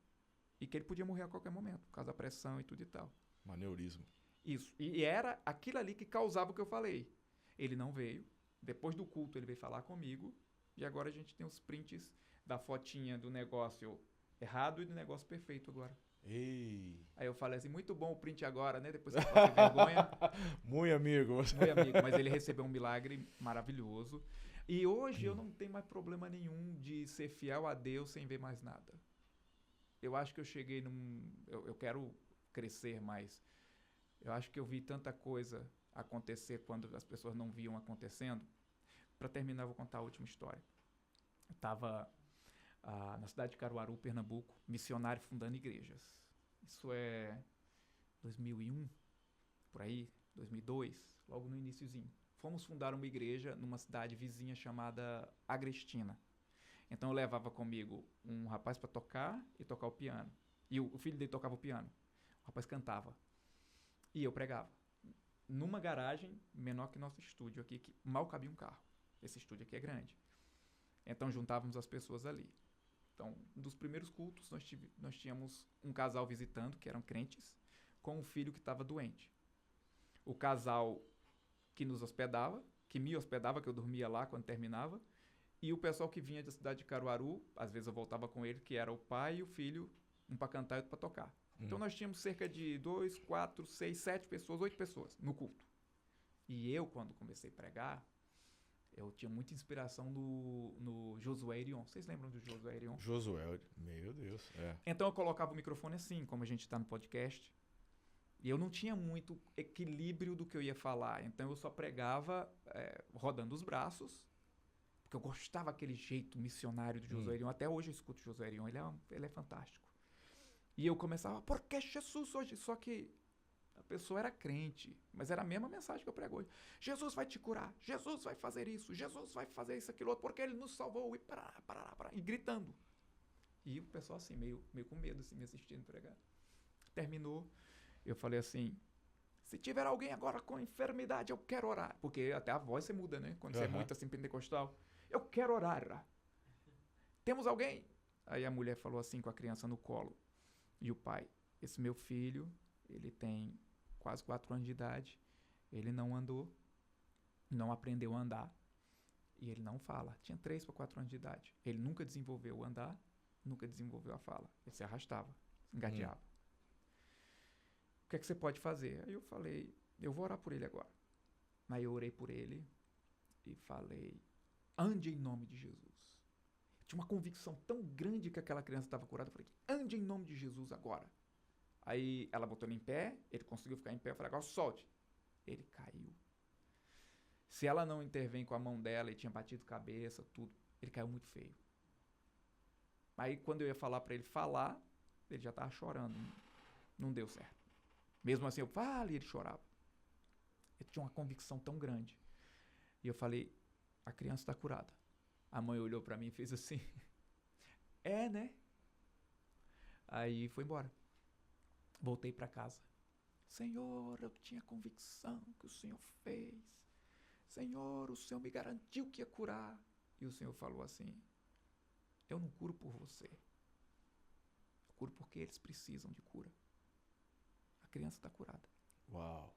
e que ele podia morrer a qualquer momento, por causa da pressão e tudo e tal. Aneurisma. Isso. E era aquilo ali que causava o que eu falei. Ele não veio. Depois do culto, ele veio falar comigo. E agora a gente tem os prints da fotinha do negócio errado e do negócio perfeito agora. Ei. Aí eu falei assim, muito bom o print agora, né? Depois que eu passei vergonha. Muito amigo. Muito amigo. Mas ele recebeu um milagre maravilhoso. E hoje eu não tenho mais problema nenhum de ser fiel a Deus sem ver mais nada. Eu acho que eu cheguei eu quero crescer mais. Eu acho que eu vi tanta coisa acontecer quando as pessoas não viam acontecendo. Para terminar, eu vou contar a última história. Eu estava na cidade de Caruaru, Pernambuco, missionário fundando igrejas. Isso é 2001, por aí, 2002, logo no iniciozinho. Fomos fundar uma igreja numa cidade vizinha chamada Agrestina. Então eu levava comigo um rapaz para tocar e tocar o piano. E o filho dele tocava o piano. O rapaz cantava. E eu pregava. Numa garagem menor que nosso estúdio aqui, que mal cabia um carro. Esse estúdio aqui é grande. Então juntávamos as pessoas ali. Então, um dos primeiros cultos, nós tínhamos um casal visitando, que eram crentes, com um filho que estava doente. O casal que nos hospedava, que me hospedava, que eu dormia lá quando terminava, e o pessoal que vinha da cidade de Caruaru, às vezes eu voltava com ele, que era o pai e o filho, um para cantar e outro para tocar. Então nós tínhamos cerca de 2, 4, 6, 7 pessoas, 8 pessoas no culto. E eu, quando comecei a pregar, eu tinha muita inspiração no Josué Irion. Vocês lembram do Josué Irion? Josué, meu Deus. Então eu colocava o microfone assim, como a gente está no podcast. E eu não tinha muito equilíbrio do que eu ia falar. Então eu só pregava rodando os braços, porque eu gostava daquele jeito missionário do Josué Irion. Até hoje eu escuto o Josué Irion, ele é fantástico. E eu começava, porque Jesus hoje? Só que a pessoa era crente, mas era a mesma mensagem que eu prego hoje. Jesus vai te curar, Jesus vai fazer isso, Jesus vai fazer isso, aquilo outro, porque ele nos salvou, e e gritando. E o pessoal assim, meio com medo, assim, me assistindo pregar. Terminou, eu falei assim, se tiver alguém agora com enfermidade, eu quero orar. Porque até a voz você muda, né? Quando você é muito assim pentecostal. Eu quero orar. Temos alguém? Aí a mulher falou assim com a criança no colo. E o pai, esse meu filho, ele tem quase 4 anos de idade, ele não andou, não aprendeu a andar, e ele não fala. Tinha 3 para 4 anos de idade. Ele nunca desenvolveu o andar, nunca desenvolveu a fala. Ele se arrastava, se engateava. O que é que você pode fazer? Aí eu falei, eu vou orar por ele agora. Aí eu orei por ele e falei, ande em nome de Jesus. Tinha uma convicção tão grande que aquela criança estava curada. Eu falei, ande em nome de Jesus agora. Aí ela botou ele em pé, ele conseguiu ficar em pé. Eu falei, agora solte. Ele caiu. Se ela não intervém com a mão dela, ele tinha batido cabeça, tudo, ele caiu muito feio. Aí quando eu ia falar para ele falar, ele já estava chorando. Não deu certo. Mesmo assim, eu falei, ele chorava. Ele tinha uma convicção tão grande. E eu falei, a criança está curada. A mãe olhou pra mim e fez assim, é, né? Aí foi embora. Voltei pra casa. Senhor, eu tinha convicção que o Senhor fez. Senhor, o Senhor me garantiu que ia curar. E o Senhor falou assim, eu não curo por você. Eu curo porque eles precisam de cura. A criança está curada. Uau.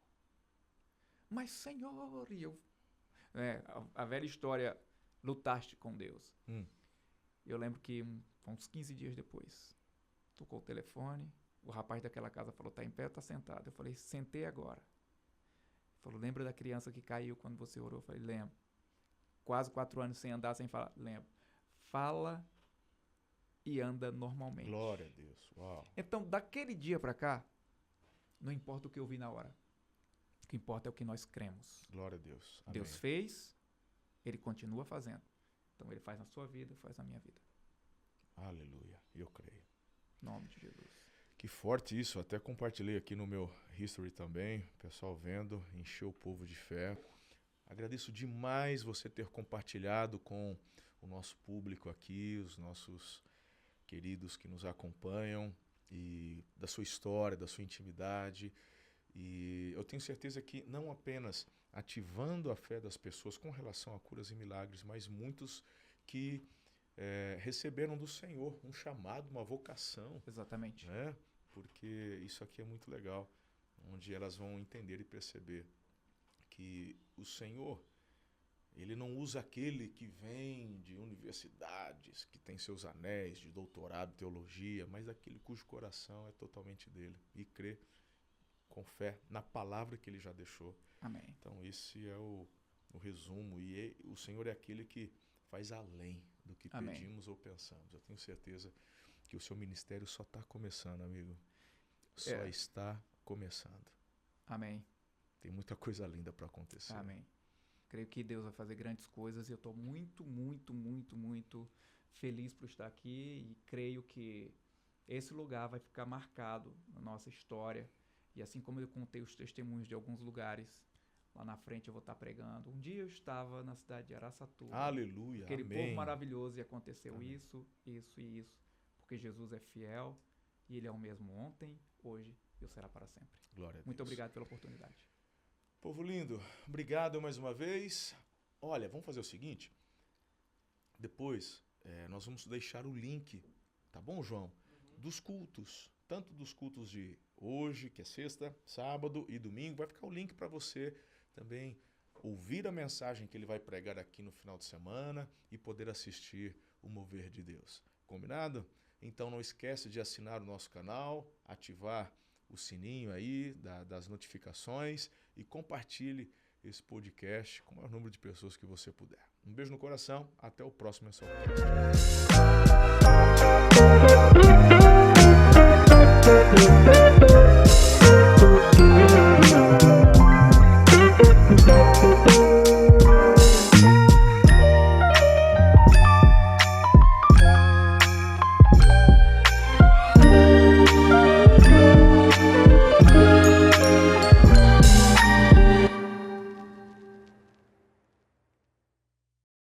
Mas, Senhor, e eu... a velha história, lutaste com Deus. Eu lembro que uns 15 dias depois, tocou o telefone, o rapaz daquela casa falou, tá em pé ou tá sentado? Eu falei, sentei agora. Ele falou, lembra da criança que caiu quando você orou? Eu falei, lembro. Quase 4 anos sem andar, sem falar. Lembro. Fala e anda normalmente. Glória a Deus. Uau. Então, daquele dia pra cá, não importa o que eu vi na hora. O que importa é o que nós cremos. Glória a Deus. Amém. Deus fez, Ele continua fazendo. Então, Ele faz na sua vida, faz na minha vida. Aleluia. Eu creio. Em nome de Jesus. Que forte isso. Até compartilhei aqui no meu history também. O pessoal vendo, encheu o povo de fé. Agradeço demais você ter compartilhado com o nosso público aqui, os nossos queridos que nos acompanham, e da sua história, da sua intimidade. E eu tenho certeza que não apenas ativando a fé das pessoas com relação a curas e milagres, mas muitos que receberam do Senhor um chamado, uma vocação. Exatamente. Né? Porque isso aqui é muito legal, onde elas vão entender e perceber que o Senhor, Ele não usa aquele que vem de universidades, que tem seus anéis de doutorado, teologia, mas aquele cujo coração é totalmente dele e crê com fé na palavra que Ele já deixou. Amém. Então esse é o resumo, e o Senhor é aquele que faz além do que Amém. pedimos ou pensamos. Eu tenho certeza que o seu ministério só está começando, amigo. Só está começando. Amém. Tem muita coisa linda para acontecer. Amém. Creio que Deus vai fazer grandes coisas e eu estou muito, muito, muito, muito feliz por estar aqui, e creio que esse lugar vai ficar marcado na nossa história. E assim como eu contei os testemunhos de alguns lugares, lá na frente eu vou estar pregando. Um dia eu estava na cidade de Araçatuba. Aleluia, aquele amém. povo maravilhoso, e aconteceu Amém. isso, isso e isso. Porque Jesus é fiel e Ele é o mesmo ontem, hoje e o será para sempre. Glória a Deus. Muito obrigado pela oportunidade. Povo lindo, obrigado mais uma vez. Olha, vamos fazer o seguinte. Depois nós vamos deixar o link, tá bom, João? Dos cultos, tanto dos cultos de hoje, que é sexta, sábado e domingo. Vai ficar o link para você também ouvir a mensagem que ele vai pregar aqui no final de semana e poder assistir o mover de Deus. Combinado? Então não esquece de assinar o nosso canal, ativar o sininho aí das notificações e compartilhe esse podcast com o maior número de pessoas que você puder. Um beijo no coração, até o próximo Mensalcast.